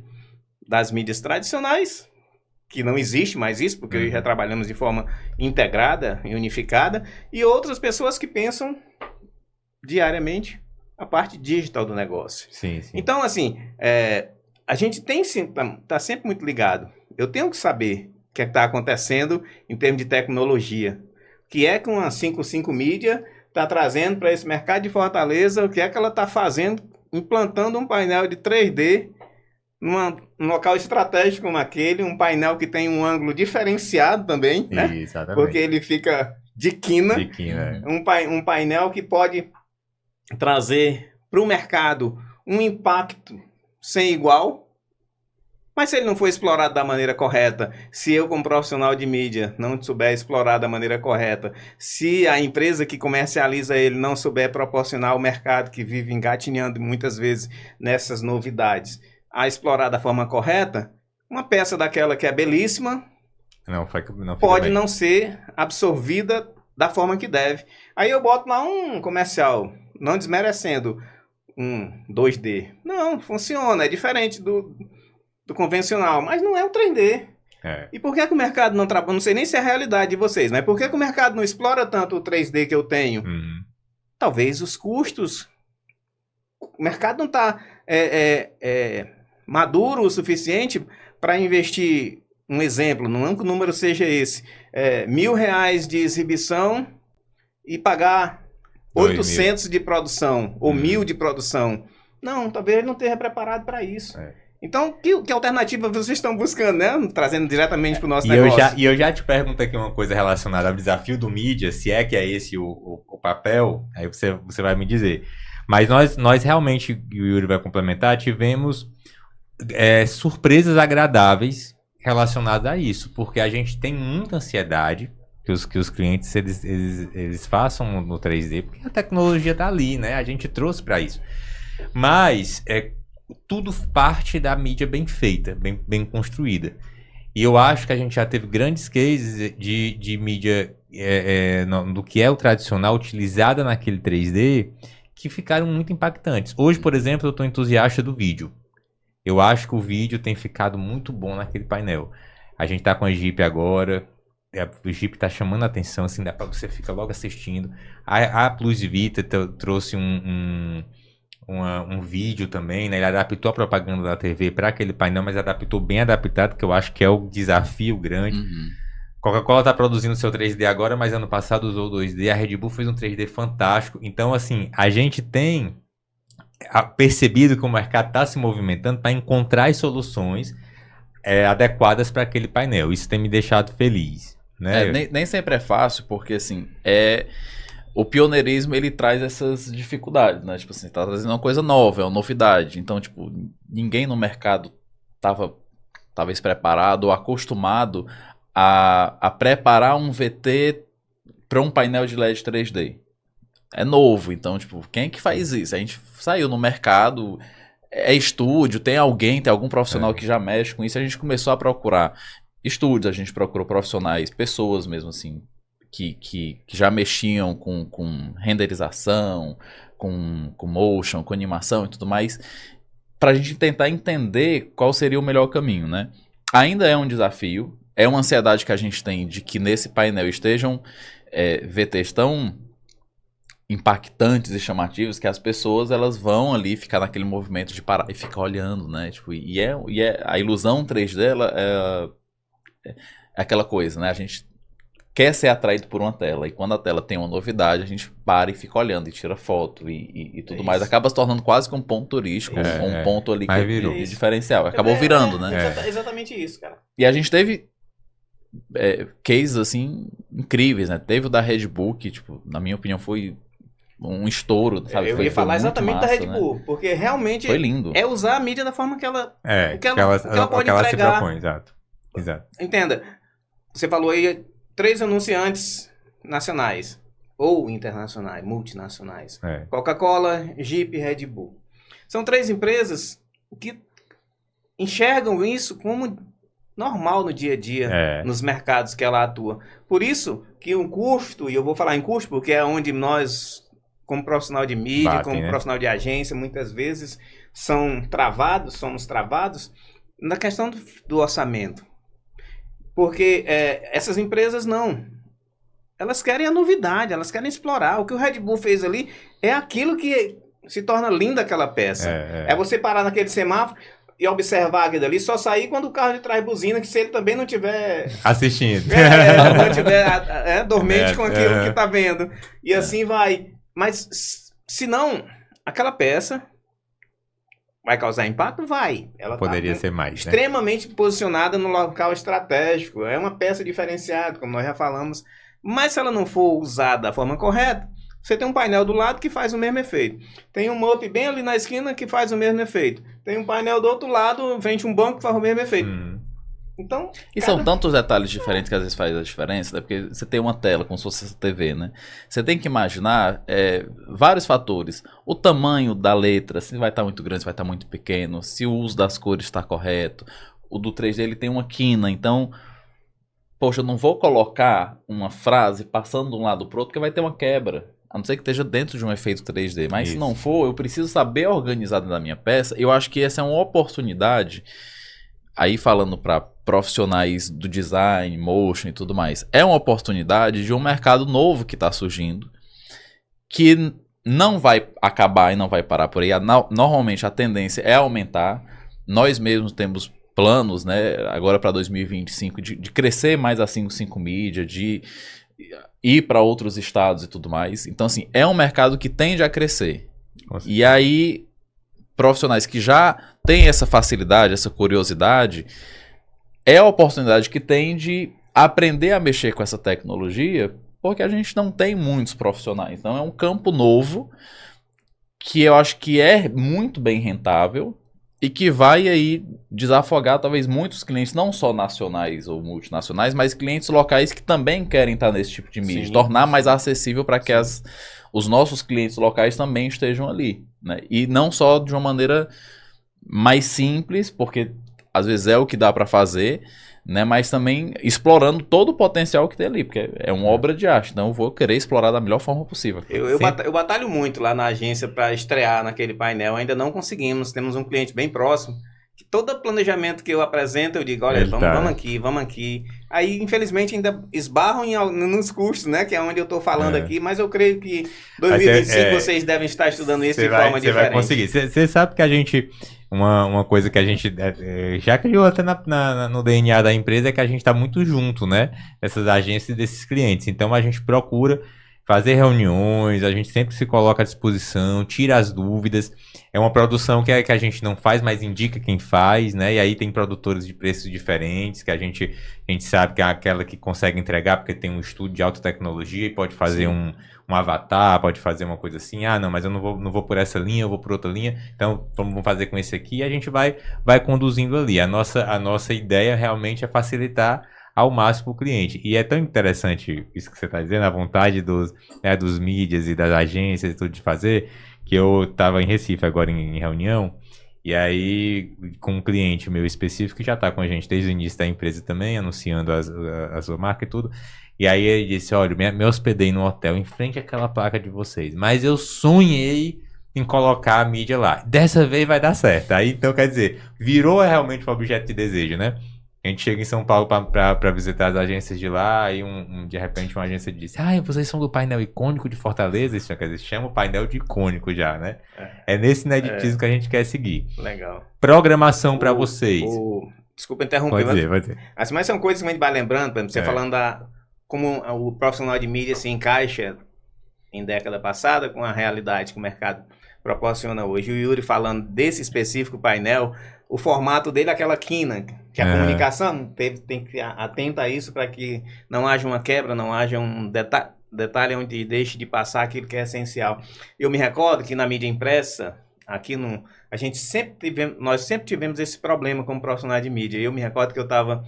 das mídias tradicionais, que não existe mais isso, porque já trabalhamos de forma integrada e unificada, e outras pessoas que pensam diariamente a parte digital do negócio. Então, assim, a gente tá sempre muito ligado. Eu tenho que saber o que está acontecendo em termos de tecnologia. O que é que uma 55 Mídia está trazendo para esse mercado de Fortaleza? O que é que ela está fazendo, implantando um painel de 3D num local estratégico como aquele, um painel que tem um ângulo diferenciado também, né? Exatamente. Porque ele fica de quina. Um painel que pode trazer para o mercado um impacto sem igual. Mas se ele não for explorado da maneira correta, se eu como profissional de mídia não souber explorar da maneira correta, se a empresa que comercializa ele não souber proporcionar ao mercado que vive engatinhando muitas vezes nessas novidades, a explorar da forma correta, uma peça daquela que é belíssima pode não ser absorvida da forma que deve. Aí eu boto lá um comercial, não desmerecendo um 2D. Não, funciona, é diferente do convencional, mas não é o 3D. E por que o mercado não trabalha? Não sei nem se é a realidade de vocês, mas por que o mercado não explora tanto o 3D que eu tenho? Talvez os custos. O mercado não está maduro o suficiente para investir. Um exemplo, não que o número seja esse, R$1.000 de exibição e pagar 800 de produção, ou 1.000 de produção. Não, talvez ele não esteja preparado para isso. Então, que alternativa vocês estão buscando, né? Trazendo diretamente para o nosso negócio. Eu já te pergunto aqui uma coisa relacionada ao desafio do mídia, se é que é esse o papel, aí você vai me dizer. Mas nós realmente, e o Yuri vai complementar, tivemos surpresas agradáveis relacionadas a isso, porque a gente tem muita ansiedade que os clientes eles façam no 3D, porque a tecnologia está ali, né? A gente trouxe para isso. Mas tudo parte da mídia bem feita, bem construída. E eu acho que a gente já teve grandes cases de mídia do que é o tradicional, utilizada naquele 3D, que ficaram muito impactantes. Hoje, por exemplo, eu estou entusiasta do vídeo. Eu acho que o vídeo tem ficado muito bom naquele painel. A gente tá com a Jeep agora, o Jeep tá chamando a atenção, assim, dá pra você ficar logo assistindo. A Plus Vita trouxe um vídeo também, né? Ele adaptou a propaganda da TV para aquele painel, mas adaptou bem adaptado, que eu acho que é o desafio grande. Coca-Cola tá produzindo seu 3D agora, mas ano passado usou o 2D. A Red Bull fez um 3D fantástico. Então, assim, a gente tem percebido que o mercado está se movimentando para encontrar as soluções adequadas para aquele painel. Isso tem me deixado feliz, né? Nem sempre é fácil, porque assim, o pioneirismo ele traz essas dificuldades, né? Tipo assim, tá trazendo uma coisa nova, é uma novidade. Então, tipo, ninguém no mercado talvez preparado ou acostumado a preparar um VT para um painel de LED 3D. É novo, então, tipo, quem é que faz isso? A gente saiu no mercado, estúdio, tem algum profissional que já mexe com isso, a gente começou a procurar estúdios, a gente procurou profissionais, pessoas mesmo assim, que já mexiam com renderização, com motion, com animação e tudo mais, pra gente tentar entender qual seria o melhor caminho, né? Ainda é um desafio, é uma ansiedade que a gente tem de que nesse painel estejam VTs tão impactantes e chamativos que as pessoas elas vão ali ficar naquele movimento de parar e ficar olhando, né? Tipo, a ilusão 3D é aquela coisa, né? A gente quer ser atraído por uma tela e quando a tela tem uma novidade a gente para e fica olhando e tira foto e tudo mais. Acaba se tornando quase que um ponto turístico, um ponto ali de diferencial. Acabou virando, né? Exatamente isso, cara. E a gente teve cases assim incríveis, né? Teve o da Red Bull que, tipo, na minha opinião foi um estouro, sabe? Eu ia falar exatamente da Red Bull, porque realmente foi lindo. É usar a mídia da forma que ela, que ela pode ela entregar. Se propõe, exato. Entenda, você falou aí 3 anunciantes nacionais ou internacionais, multinacionais. Coca-Cola, Jeep, Red Bull. São 3 empresas que enxergam isso como normal no dia a dia, nos mercados que ela atua. Por isso que o custo, e eu vou falar em custo porque é onde nós, como profissional de mídia, como profissional de agência, muitas vezes somos travados na questão do orçamento. Porque essas empresas não. Elas querem a novidade, elas querem explorar. O que o Red Bull fez ali é aquilo que se torna linda aquela peça. É você parar naquele semáforo e observar aquilo ali, só sair quando o carro de trás buzina, que se ele também não tiver assistindo, não tiver dormente com aquilo que está vendo. E assim vai. Mas se não, aquela peça vai causar impacto? Vai. Ela poderia ser mais, extremamente posicionada no local estratégico. É uma peça diferenciada, como nós já falamos. Mas se ela não for usada da forma correta, você tem um painel do lado que faz o mesmo efeito. Tem um up bem ali na esquina que faz o mesmo efeito. Tem um painel do outro lado, vende um banco que faz o mesmo efeito. Então, são tantos detalhes diferentes que às vezes faz a diferença, né? Porque você tem uma tela como se fosse essa TV, né? Você tem que imaginar vários fatores. O tamanho da letra, se vai estar muito grande, se vai estar muito pequeno, se o uso das cores está correto. O do 3D ele tem uma quina, então, poxa, eu não vou colocar uma frase passando de um lado para o outro, porque vai ter uma quebra. A não ser que esteja dentro de um efeito 3D. Mas se não for, eu preciso saber organizar dentro da minha peça. Eu acho que essa é uma oportunidade aí falando para profissionais do design, motion e tudo mais, é uma oportunidade de um mercado novo que está surgindo, que não vai acabar e não vai parar por aí. Normalmente a tendência é aumentar. Nós mesmos temos planos, né, agora para 2025, de crescer mais a 55 Mídia, de ir para outros estados e tudo mais. Então, assim, é um mercado que tende a crescer. E aí, profissionais que já têm essa facilidade, essa curiosidade, é a oportunidade que tem de aprender a mexer com essa tecnologia, porque a gente não tem muitos profissionais. Então, é um campo novo que eu acho que é muito bem rentável e que vai aí desafogar talvez muitos clientes, não só nacionais ou multinacionais, mas clientes locais que também querem estar nesse tipo de mídia, tornar mais acessível para que os nossos clientes locais também estejam ali, né? E não só de uma maneira mais simples, porque às vezes é o que dá para fazer, né? Mas também explorando todo o potencial que tem ali, porque é uma obra de arte, então eu vou querer explorar da melhor forma possível. Eu batalho muito lá na agência para estrear naquele painel, ainda não conseguimos, temos um cliente bem próximo, que todo planejamento que eu apresento, eu digo, olha, vamos aqui. Aí, infelizmente, ainda esbarram nos custos, né? Que é onde eu estou falando aqui, mas eu creio que 2025 vocês devem estar estudando isso de forma diferente. Você vai conseguir. Você sabe que a gente... Uma coisa que a gente já criou até no DNA da empresa é que a gente está muito junto, né? Dessas agências e desses clientes. Então, a gente procura fazer reuniões, a gente sempre se coloca à disposição, tira as dúvidas. É uma produção que a gente não faz, mas indica quem faz, né? E aí tem produtores de preços diferentes, que a gente sabe que é aquela que consegue entregar, porque tem um estudo de alta tecnologia e pode fazer um avatar, pode fazer uma coisa assim. Ah, não, mas eu não vou por essa linha, eu vou por outra linha. Então, vamos fazer com esse aqui. E a gente vai conduzindo ali. A nossa ideia realmente é facilitar ao máximo o cliente. E é tão interessante isso que você está dizendo, a vontade dos mídias e das agências e tudo de fazer, que eu estava em Recife agora em reunião, e aí com um cliente meu específico que já está com a gente desde o início da empresa também, anunciando a sua marca e tudo. E aí ele disse, olha, me hospedei no hotel em frente àquela placa de vocês, mas eu sonhei em colocar a mídia lá. Dessa vez vai dar certo. Aí, então, quer dizer, virou realmente um objeto de desejo, né? A gente chega em São Paulo para visitar as agências de lá, e de repente uma agência disse, vocês são do painel icônico de Fortaleza? Isso quer dizer, chama o painel de icônico já, né? É nesse neditismo que a gente quer seguir. Legal. Programação para vocês. Desculpa interromper. Pode dizer. Mas são coisas que a gente vai lembrando, por exemplo, você falando como o profissional de mídia se encaixa em década passada com a realidade que o mercado proporciona hoje. O Yuri falando desse específico painel, o formato dele é aquela quina, que a comunicação tem que atenta a isso para que não haja uma quebra, não haja um detalhe onde deixe de passar aquilo que é essencial. Eu me recordo que na mídia impressa, nós sempre tivemos esse problema como profissional de mídia. Eu me recordo que eu estava,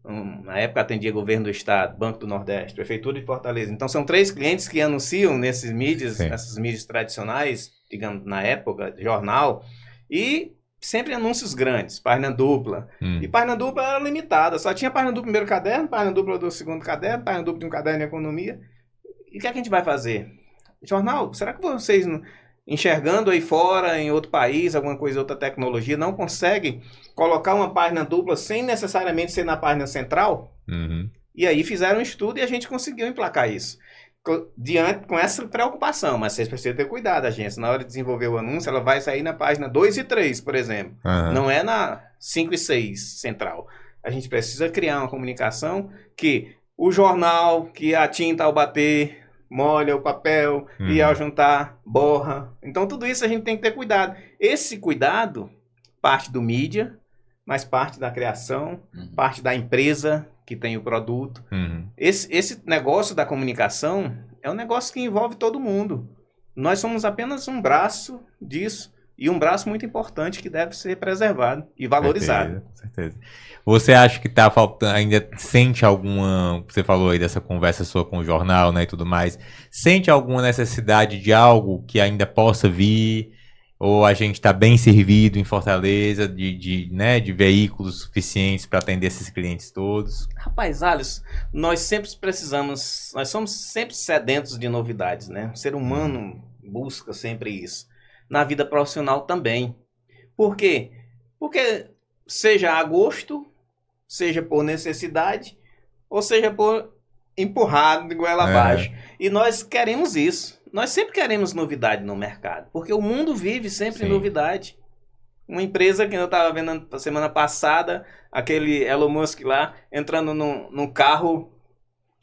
na época atendia governo do estado, Banco do Nordeste, Prefeitura de Fortaleza. Então são 3 clientes que anunciam nessas mídias tradicionais, digamos, na época, jornal, e sempre anúncios grandes, página dupla. E página dupla era limitada, só tinha página dupla do primeiro caderno, página dupla do segundo caderno, página dupla de um caderno de economia. E o que a gente vai fazer? Jornal, será que vocês, enxergando aí fora, em outro país, alguma coisa, outra tecnologia, não conseguem colocar uma página dupla sem necessariamente ser na página central? E aí fizeram um estudo e a gente conseguiu emplacar isso. Diante com essa preocupação, mas vocês precisam ter cuidado, agência. Na hora de desenvolver o anúncio, ela vai sair na página 2 e 3, por exemplo. Não é na 5 e 6 central. A gente precisa criar uma comunicação que o jornal, que a tinta ao bater, molha o papel e ao juntar, borra. Então tudo isso a gente tem que ter cuidado. Esse cuidado parte do mídia, mas parte da criação, parte da empresa que tem o produto. Esse negócio da comunicação é um negócio que envolve todo mundo. Nós somos apenas um braço disso, e um braço muito importante que deve ser preservado e valorizado. Certeza. Você acha que está faltando, ainda sente alguma, você falou aí dessa conversa sua com o jornal, né, e tudo mais, sente alguma necessidade de algo que ainda possa vir? Ou a gente está bem servido em Fortaleza de veículos suficientes para atender esses clientes todos? Rapaz, Alisson, nós somos sempre sedentos de novidades, né? O ser humano busca sempre isso. Na vida profissional também. Por quê? Porque seja a gosto, seja por necessidade, ou seja por empurrado de goela abaixo. E nós queremos isso. Nós sempre queremos novidade no mercado, porque o mundo vive sempre em novidade. Uma empresa que eu estava vendo na semana passada, aquele Elon Musk lá, entrando num carro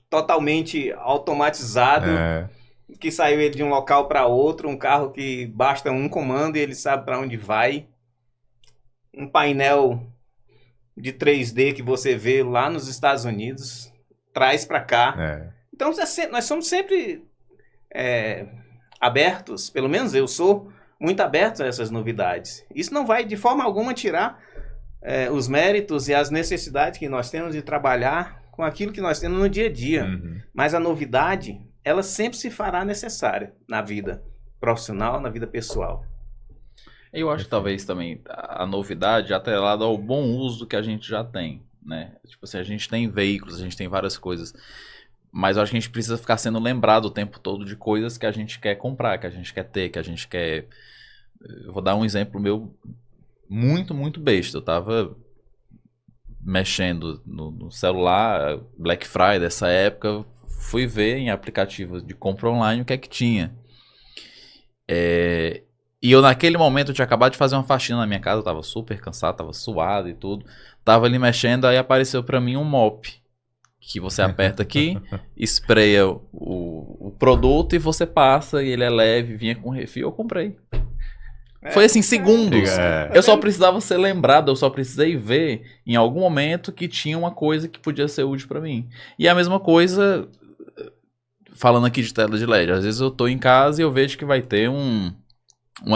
totalmente automatizado, que saiu ele de um local para outro, um carro que basta um comando e ele sabe para onde vai. Um painel de 3D que você vê lá nos Estados Unidos, traz para cá. Então, nós somos sempre abertos, pelo menos eu sou muito aberto a essas novidades. Isso não vai de forma alguma tirar os méritos e as necessidades que nós temos de trabalhar com aquilo que nós temos no dia a dia. Mas a novidade, ela sempre se fará necessária na vida profissional, na vida pessoal. Eu acho que talvez também a novidade atrelada ao bom uso que a gente já tem, né? Tipo assim, a gente tem veículos, a gente tem várias coisas, mas eu acho que a gente precisa ficar sendo lembrado o tempo todo de coisas que a gente quer comprar, que a gente quer ter, que a gente quer... Eu vou dar um exemplo meu muito, muito besta. Eu tava mexendo no celular, Black Friday, essa época, fui ver em aplicativos de compra online o que é que tinha. E eu naquele momento eu tinha acabado de fazer uma faxina na minha casa, eu tava super cansado, tava suado e tudo. Tava ali mexendo, aí apareceu pra mim um mop. Que você aperta aqui, espreia o produto e você passa e ele é leve, vinha com refil, eu comprei. Foi assim, segundos. Eu só precisava ser lembrado, eu só precisei ver em algum momento que tinha uma coisa que podia ser útil pra mim. E a mesma coisa, falando aqui de tela de LED, às vezes eu tô em casa e eu vejo que vai ter um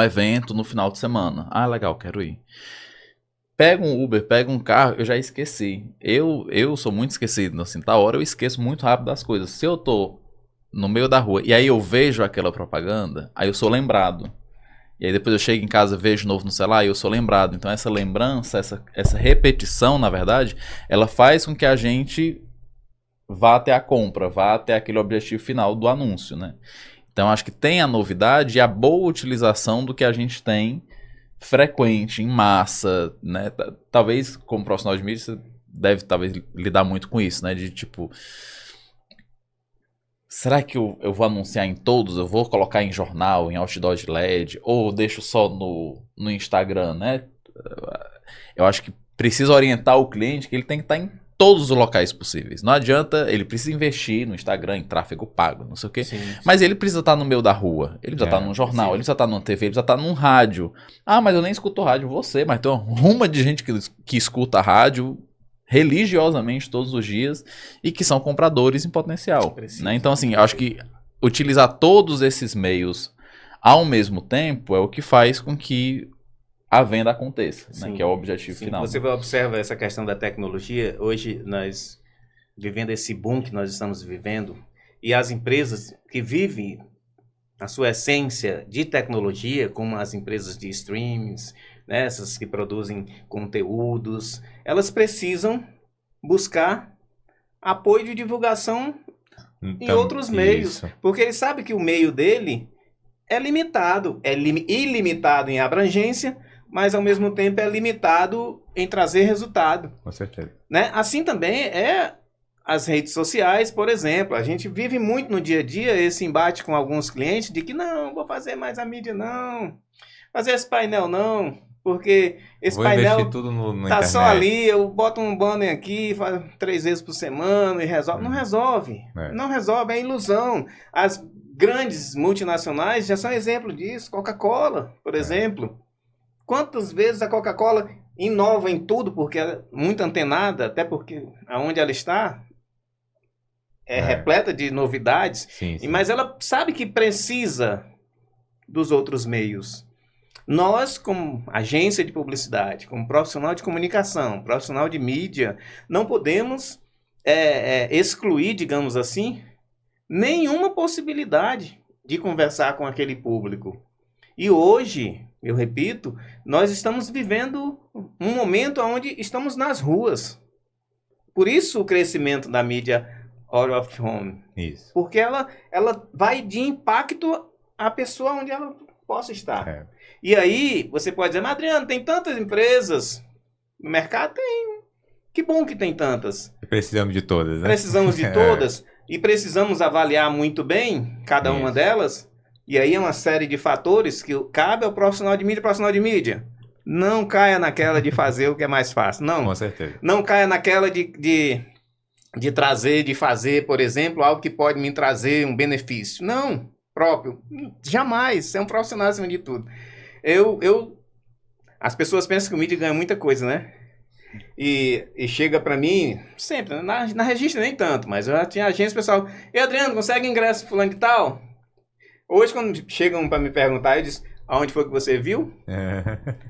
evento no final de semana. Ah, legal, quero ir. Pega um Uber, pega um carro, eu já esqueci. Eu sou muito esquecido, assim, tá hora eu esqueço muito rápido das coisas. Se eu tô no meio da rua e aí eu vejo aquela propaganda, aí eu sou lembrado. E aí depois eu chego em casa, vejo de novo no celular e eu sou lembrado. Então essa lembrança, essa repetição, na verdade, ela faz com que a gente vá até a compra, vá até aquele objetivo final do anúncio, né? Então acho que tem a novidade e a boa utilização do que a gente tem frequente, em massa, né? Talvez como profissional de mídia você deve talvez lidar muito com isso, né? De tipo, será que eu vou anunciar em todos? Eu vou colocar em jornal, em outdoor de LED, ou deixo só no Instagram, né? Eu acho que precisa orientar o cliente que ele tem que estar em todos os locais possíveis. Não adianta, ele precisa investir no Instagram, em tráfego pago, não sei o quê. Sim. Mas ele precisa estar no meio da rua, ele precisa estar num jornal, ele precisa estar numa TV, ele precisa estar num rádio. Ah, mas eu nem escuto rádio, você, mas tem uma ruma de gente que escuta rádio religiosamente todos os dias e que são compradores em potencial. Né? Então, assim, eu acho que utilizar todos esses meios ao mesmo tempo é o que faz com que a venda aconteça, né? Que é o objetivo final. Você observa essa questão da tecnologia, hoje nós vivendo esse boom que nós estamos vivendo, e as empresas que vivem a sua essência de tecnologia, como as empresas de streams, né, essas que produzem conteúdos, elas precisam buscar apoio de divulgação em outros meios, porque ele sabe que o meio dele é limitado, é ilimitado em abrangência, mas ao mesmo tempo é limitado em trazer resultado. Com certeza. Né? Assim também é as redes sociais, por exemplo. A gente vive muito no dia a dia esse embate com alguns clientes de que não vou fazer mais a mídia, não. Fazer esse painel, não. Porque esse painel tudo no tá internet. só ali, eu boto um banner aqui, faz 3 vezes por semana e resolve. Não resolve. Não resolve, é ilusão. As grandes multinacionais já são exemplo disso. Coca-Cola, por exemplo. Quantas vezes a Coca-Cola inova em tudo, porque ela é muito antenada, até porque aonde ela está é repleta de novidades, Sim. Mas ela sabe que precisa dos outros meios. Nós, como agência de publicidade, como profissional de comunicação, profissional de mídia, não podemos excluir, digamos assim, nenhuma possibilidade de conversar com aquele público. E hoje, eu repito, nós estamos vivendo um momento onde estamos nas ruas. Por isso o crescimento da mídia out of home. Isso. Porque ela vai de impacto à pessoa onde ela possa estar. E aí, você pode dizer, mas Adriano, tem tantas empresas. No mercado tem. Que bom que tem tantas. Precisamos de todas, né? Precisamos de todas e precisamos avaliar muito bem cada uma Isso. delas. E aí é uma série de fatores que cabe ao profissional de mídia. Não caia naquela de fazer o que é mais fácil. Não. Com certeza. Não caia naquela de trazer, de fazer, por exemplo, algo que pode me trazer um benefício. Não, próprio. Jamais. Você é um profissional acima de tudo. As pessoas pensam que o mídia ganha muita coisa, né? E chega pra mim, sempre, na Registro nem tanto, mas eu já tinha agência pessoal. E Adriano, consegue ingresso fulano de tal? Hoje, quando chegam pra me perguntar, eu digo, aonde foi que você viu?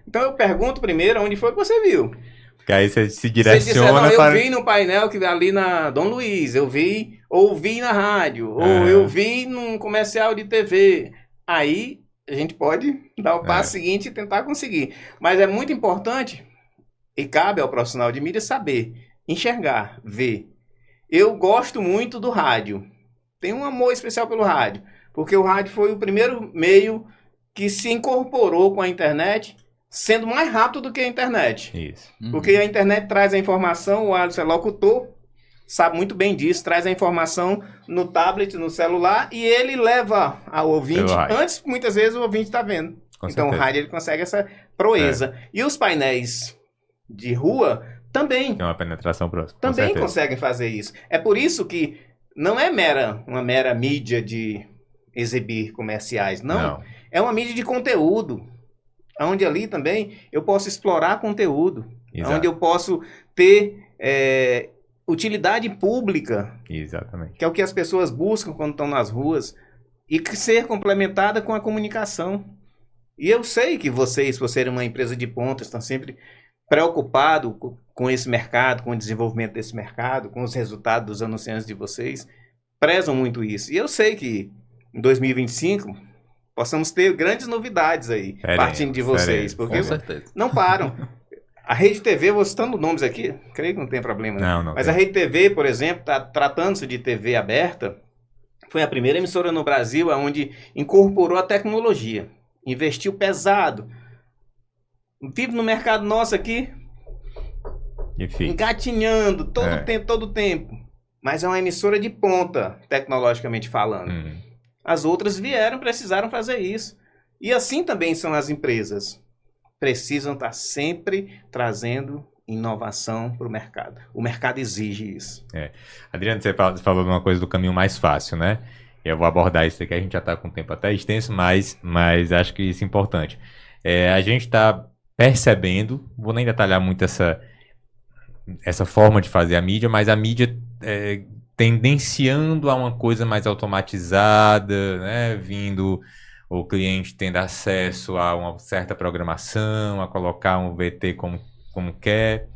Então eu pergunto primeiro, aonde foi que você viu? Porque aí você se Você direciona disser, não, eu para... vi no painel que ali na Dom Luiz, eu vi, ou vi na rádio, ou eu vi num comercial de TV. Aí a gente pode dar o passo seguinte e tentar conseguir. Mas é muito importante, e cabe ao profissional de mídia saber, enxergar, ver. Eu gosto muito do rádio. Tenho um amor especial pelo rádio. Porque o rádio foi o primeiro meio que se incorporou com a internet, sendo mais rápido do que a internet. Isso. Porque a internet traz a informação, o Alisson é locutor, sabe muito bem disso, traz a informação no tablet, no celular, e ele leva ao ouvinte. Antes, muitas vezes, o ouvinte está vendo. Com então, certeza. o rádio ele consegue essa proeza. E os painéis de rua também. Tem uma penetração próxima. Também conseguem fazer isso. É por isso que não é uma mera mídia de exibir comerciais, não. É uma mídia de conteúdo, onde ali também eu posso explorar conteúdo, Exato. onde eu posso ter utilidade pública, exatamente, que é o que as pessoas buscam quando estão nas ruas, e ser complementada com a comunicação. E eu sei que vocês, por serem uma empresa de ponta, estão sempre preocupados com esse mercado, com o desenvolvimento desse mercado, com os resultados dos anunciantes de vocês, prezam muito isso. E eu sei que em 2025 possamos ter grandes novidades aí, partindo de vocês, porque com certeza. não param. A Rede TV, vou citando nomes aqui, creio que não tem problema, né? Não Mas tem. a Rede TV, por exemplo, tratando-se de TV aberta, foi a primeira emissora no Brasil onde incorporou a tecnologia, investiu pesado. Vive no mercado nosso aqui, engatinhando todo o tempo. Mas é uma emissora de ponta, tecnologicamente falando. As outras precisaram fazer isso. E assim também são as empresas. Precisam estar sempre trazendo inovação para o mercado. O mercado exige isso. Adriano, você falou de uma coisa do caminho mais fácil, né? Eu vou abordar isso aqui, a gente já está com o tempo até extenso, mas acho que isso é importante. A gente está percebendo, vou nem detalhar muito essa forma de fazer a mídia, mas a mídia tendenciando a uma coisa mais automatizada, né? Vindo o cliente tendo acesso a uma certa programação, a colocar um VT como quer.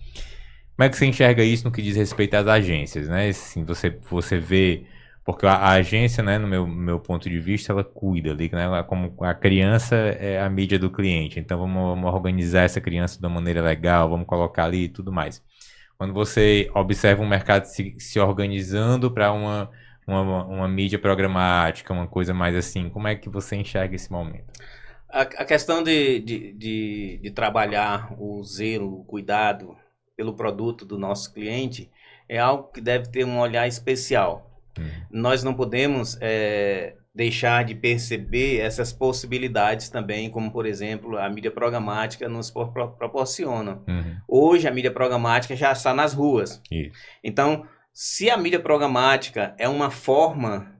Como é que você enxerga isso no que diz respeito às agências, né? Assim, você vê, porque a agência, né, no meu ponto de vista, ela cuida ali, né? Como a criança é a mídia do cliente, então vamos organizar essa criança de uma maneira legal, vamos colocar ali e tudo mais. Quando você observa um mercado se organizando para uma mídia programática, uma coisa mais assim, como é que você enxerga esse momento? A questão de trabalhar o zelo, o cuidado pelo produto do nosso cliente é algo que deve ter um olhar especial. Nós não podemos deixar de perceber essas possibilidades também, como, por exemplo, a mídia programática nos proporciona. Hoje, a mídia programática já está nas ruas. Isso. Então, se a mídia programática é uma forma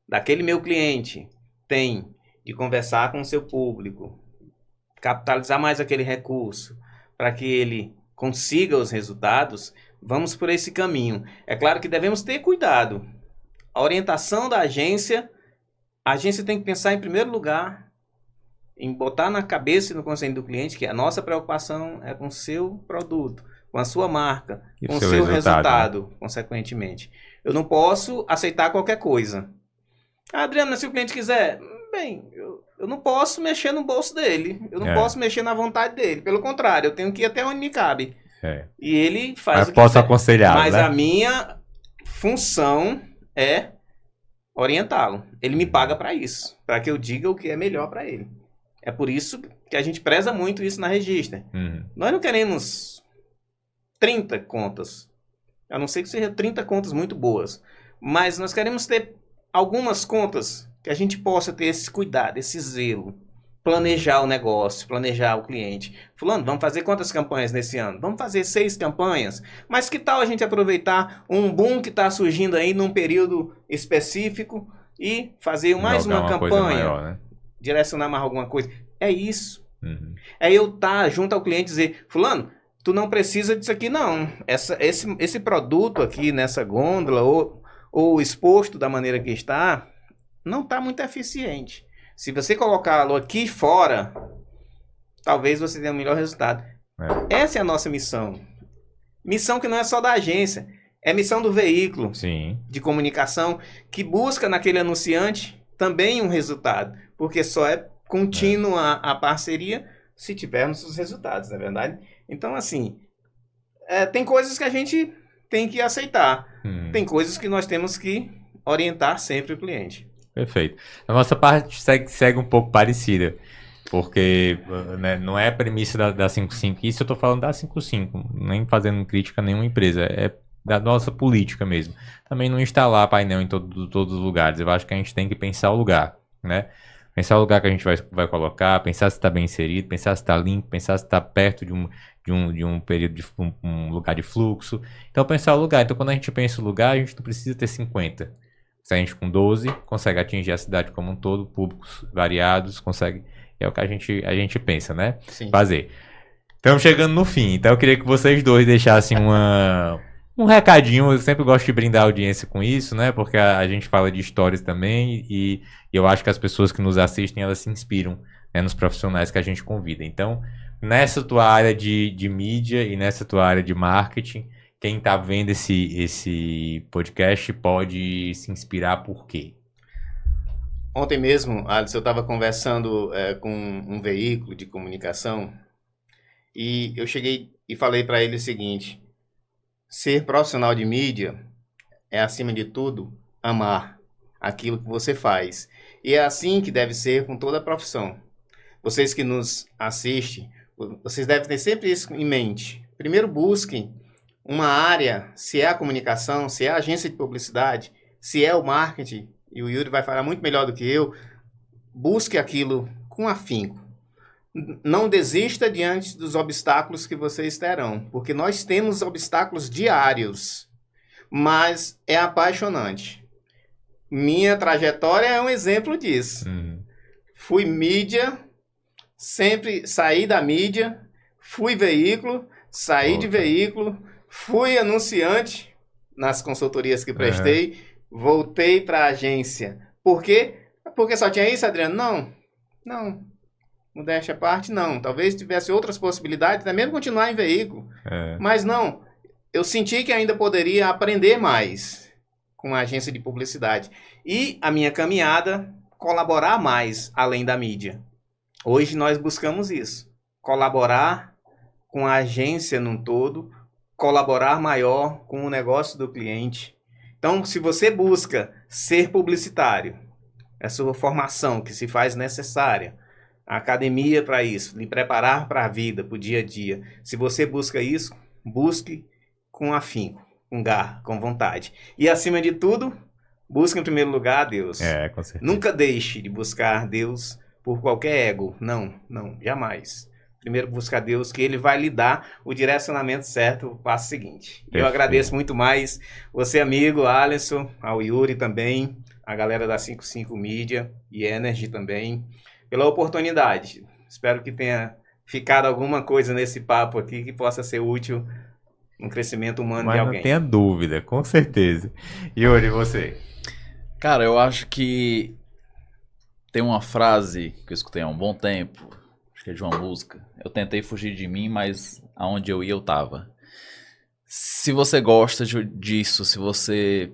daquele meu cliente tem de conversar com o seu público, capitalizar mais aquele recurso para que ele consiga os resultados, vamos por esse caminho. É claro que devemos ter cuidado. A orientação da agência, a agência tem que pensar em primeiro lugar em botar na cabeça e no consciente do cliente que a nossa preocupação é com o seu produto, com a sua marca, com o seu resultado, consequentemente. Eu não posso aceitar qualquer coisa. Adriano, se o cliente quiser, bem, eu não posso mexer no bolso dele, eu não posso mexer na vontade dele. Pelo contrário, eu tenho que ir até onde me cabe. E ele faz o que posso quiser. aconselhar, mas né? a minha função é orientá-lo. Ele me paga para isso, para que eu diga o que é melhor para ele. É por isso que a gente preza muito isso na Registro. Nós não queremos 30 contas. A não ser que seja 30 contas muito boas. Mas nós queremos ter algumas contas que a gente possa ter esse cuidado, esse zelo. Planejar o negócio, planejar o cliente. Fulano, vamos fazer quantas campanhas nesse ano? Vamos fazer 6 campanhas. Mas que tal a gente aproveitar um boom que está surgindo aí num período específico e fazer mais uma campanha, maior, né? Direcionar mais alguma coisa. É isso. É eu estar junto ao cliente e dizer, fulano, tu não precisa disso aqui não. Esse produto aqui nessa gôndola ou exposto da maneira que está, não está muito eficiente. Se você colocá-lo aqui fora, talvez você tenha um melhor resultado. Essa é a nossa missão. Missão que não é só da agência, é missão do veículo de comunicação que busca naquele anunciante também um resultado. Porque só é contínua a parceria se tivermos os resultados, não é verdade? Então, assim, tem coisas que a gente tem que aceitar. Tem coisas que nós temos que orientar sempre o cliente. Perfeito. A nossa parte segue um pouco parecida, porque né, não é a premissa da 55, isso eu estou falando da 55, nem fazendo crítica a nenhuma empresa, é da nossa política mesmo. Também não instalar painel em todos os lugares, eu acho que a gente tem que pensar o lugar, né? Pensar o lugar que a gente vai colocar, pensar se está bem inserido, pensar se está limpo, pensar se está perto de um período de um lugar de fluxo. Então, pensar o lugar. Então, quando a gente pensa o lugar, a gente não precisa ter 50. Se a gente com 12 consegue atingir a cidade como um todo, públicos variados, consegue. É o que a gente pensa, né? Sim. Fazer. Estamos chegando no fim, então eu queria que vocês dois deixassem um recadinho. Eu sempre gosto de brindar a audiência com isso, né? Porque a gente fala de histórias também e eu acho que as pessoas que nos assistem, elas se inspiram, né, nos profissionais que a gente convida. Então, nessa tua área de mídia e nessa tua área de marketing, quem está vendo esse podcast pode se inspirar por quê? Ontem mesmo, Alisson, eu estava conversando com um veículo de comunicação e eu cheguei e falei para ele o seguinte: ser profissional de mídia é, acima de tudo, amar aquilo que você faz. E é assim que deve ser com toda a profissão. Vocês que nos assistem, vocês devem ter sempre isso em mente. Primeiro, busquem uma área, se é a comunicação, se é a agência de publicidade, se é o marketing, e o Yuri vai falar muito melhor do que eu, busque aquilo com afinco. Não desista diante dos obstáculos que vocês terão, porque nós temos obstáculos diários, mas é apaixonante. Minha trajetória é um exemplo disso. Fui mídia, sempre saí da mídia, fui veículo, saí de veículo, fui anunciante nas consultorias que prestei, voltei para a agência. Por quê? Porque só tinha isso, Adriano? Não. Modéstia à parte, não. Talvez tivesse outras possibilidades, até mesmo continuar em veículo. Mas não. Eu senti que ainda poderia aprender mais com a agência de publicidade. E a minha caminhada, colaborar mais além da mídia. Hoje nós buscamos isso. Colaborar com a agência num todo, colaborar maior com o negócio do cliente. Então, se você busca ser publicitário, é a sua formação que se faz necessária, a academia para isso, lhe preparar para a vida, para o dia a dia. Se você busca isso, busque com afinco, com garra, com vontade. E, acima de tudo, busque em primeiro lugar a Deus. Com certeza. Nunca deixe de buscar Deus por qualquer ego. Não, jamais. Primeiro busca Deus, que Ele vai lhe dar o direcionamento certo, o passo seguinte. Perfeito. Eu agradeço muito mais você, amigo, Alisson, ao Yuri também, a galera da 55 Mídia e Energy também, pela oportunidade. Espero que tenha ficado alguma coisa nesse papo aqui que possa ser útil no crescimento humano de alguém. Mas não tenha dúvida, com certeza. Yuri, você? Cara, eu acho que tem uma frase que eu escutei há um bom tempo, acho que é de uma música. Eu tentei fugir de mim, mas aonde eu ia eu tava. Se você gosta disso, se você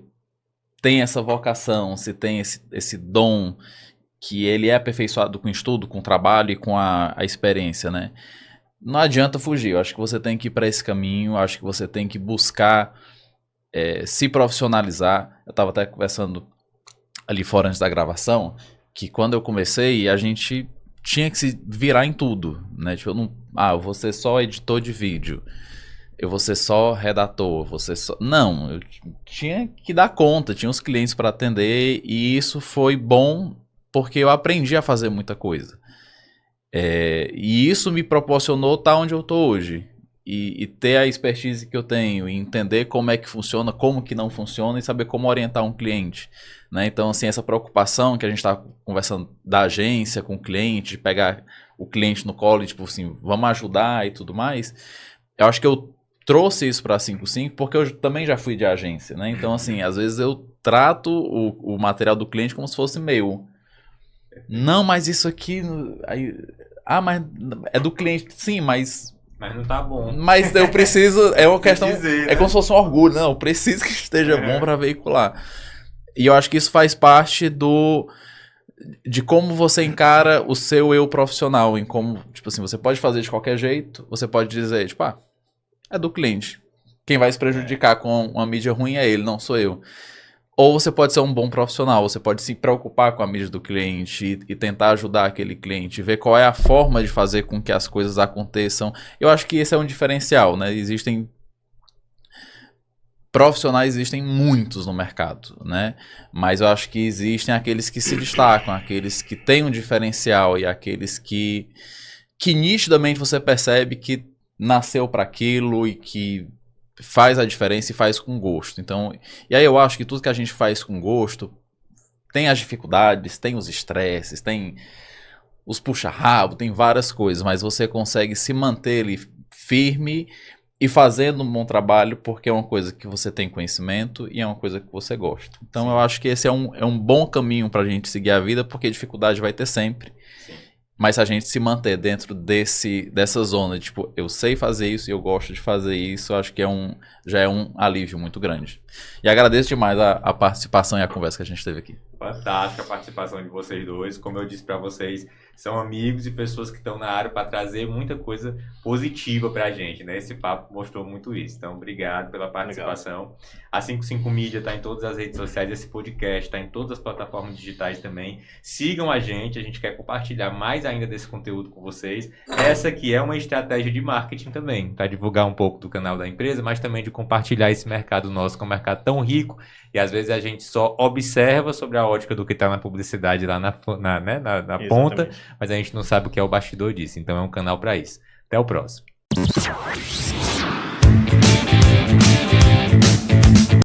tem essa vocação, se tem esse dom, que ele é aperfeiçoado com estudo, com trabalho e com a experiência, né? Não adianta fugir, eu acho que você tem que ir para esse caminho, acho que você tem que buscar se profissionalizar. Eu estava até conversando ali fora antes da gravação, que quando eu comecei, a gente tinha que se virar em tudo, né? Tipo, eu vou ser só editor de vídeo. eu vou ser só redator, você só... Não, eu tinha que dar conta, tinha os clientes para atender e isso foi bom porque eu aprendi a fazer muita coisa. E isso me proporcionou estar onde eu estou hoje. E ter a expertise que eu tenho, e entender como é que funciona, como que não funciona e saber como orientar um cliente. Né? Então, assim, essa preocupação que a gente está conversando da agência com o cliente, de pegar o cliente no colo e, tipo assim, vamos ajudar e tudo mais, eu acho que eu trouxe isso para a 55 porque eu também já fui de agência. Né? Então, assim, às vezes eu trato o material do cliente como se fosse meu. Não, mas isso aqui... mas é do cliente. Sim, mas não tá bom. Mas eu preciso... É uma questão... dizer, né? É como se fosse um orgulho. Não, eu preciso que esteja bom para veicular. E eu acho que isso faz parte de como você encara o seu eu profissional. Em como, tipo assim, você pode fazer de qualquer jeito. Você pode dizer, tipo, é do cliente. Quem vai se prejudicar com uma mídia ruim é ele, não sou eu. Ou você pode ser um bom profissional, você pode se preocupar com a mídia do cliente e tentar ajudar aquele cliente, ver qual é a forma de fazer com que as coisas aconteçam. Eu acho que esse é um diferencial, né? Existem profissionais, existem muitos no mercado, né? Mas eu acho que existem aqueles que se destacam, aqueles que têm um diferencial e aqueles que nitidamente você percebe que nasceu para aquilo e que faz a diferença e faz com gosto. Então, e aí eu acho que tudo que a gente faz com gosto tem as dificuldades, tem os estresses, tem os puxa-rabo, tem várias coisas, mas você consegue se manter ali firme e fazendo um bom trabalho porque é uma coisa que você tem conhecimento e é uma coisa que você gosta. Então, eu acho que esse é um bom caminho pra gente seguir a vida, porque dificuldade vai ter sempre. Mas se a gente se manter dentro dessa zona, tipo, eu sei fazer isso e eu gosto de fazer isso, eu acho que já é um alívio muito grande. E agradeço demais a participação e a conversa que a gente teve aqui. Fantástica a participação de vocês dois. Como eu disse para vocês, são amigos e pessoas que estão na área para trazer muita coisa positiva para a gente, né? Esse papo mostrou muito isso. Então, obrigado pela participação. Legal. A 55 Mídia está em todas as redes sociais, esse podcast está em todas as plataformas digitais também. Sigam a gente quer compartilhar mais ainda desse conteúdo com vocês. Essa aqui é uma estratégia de marketing também, para divulgar um pouco do canal da empresa, mas também de compartilhar esse mercado nosso, que é um mercado tão rico, e às vezes a gente só observa sobre a ótica do que está na publicidade lá na ponta, mas a gente não sabe o que é o bastidor disso. Então é um canal para isso. Até o próximo.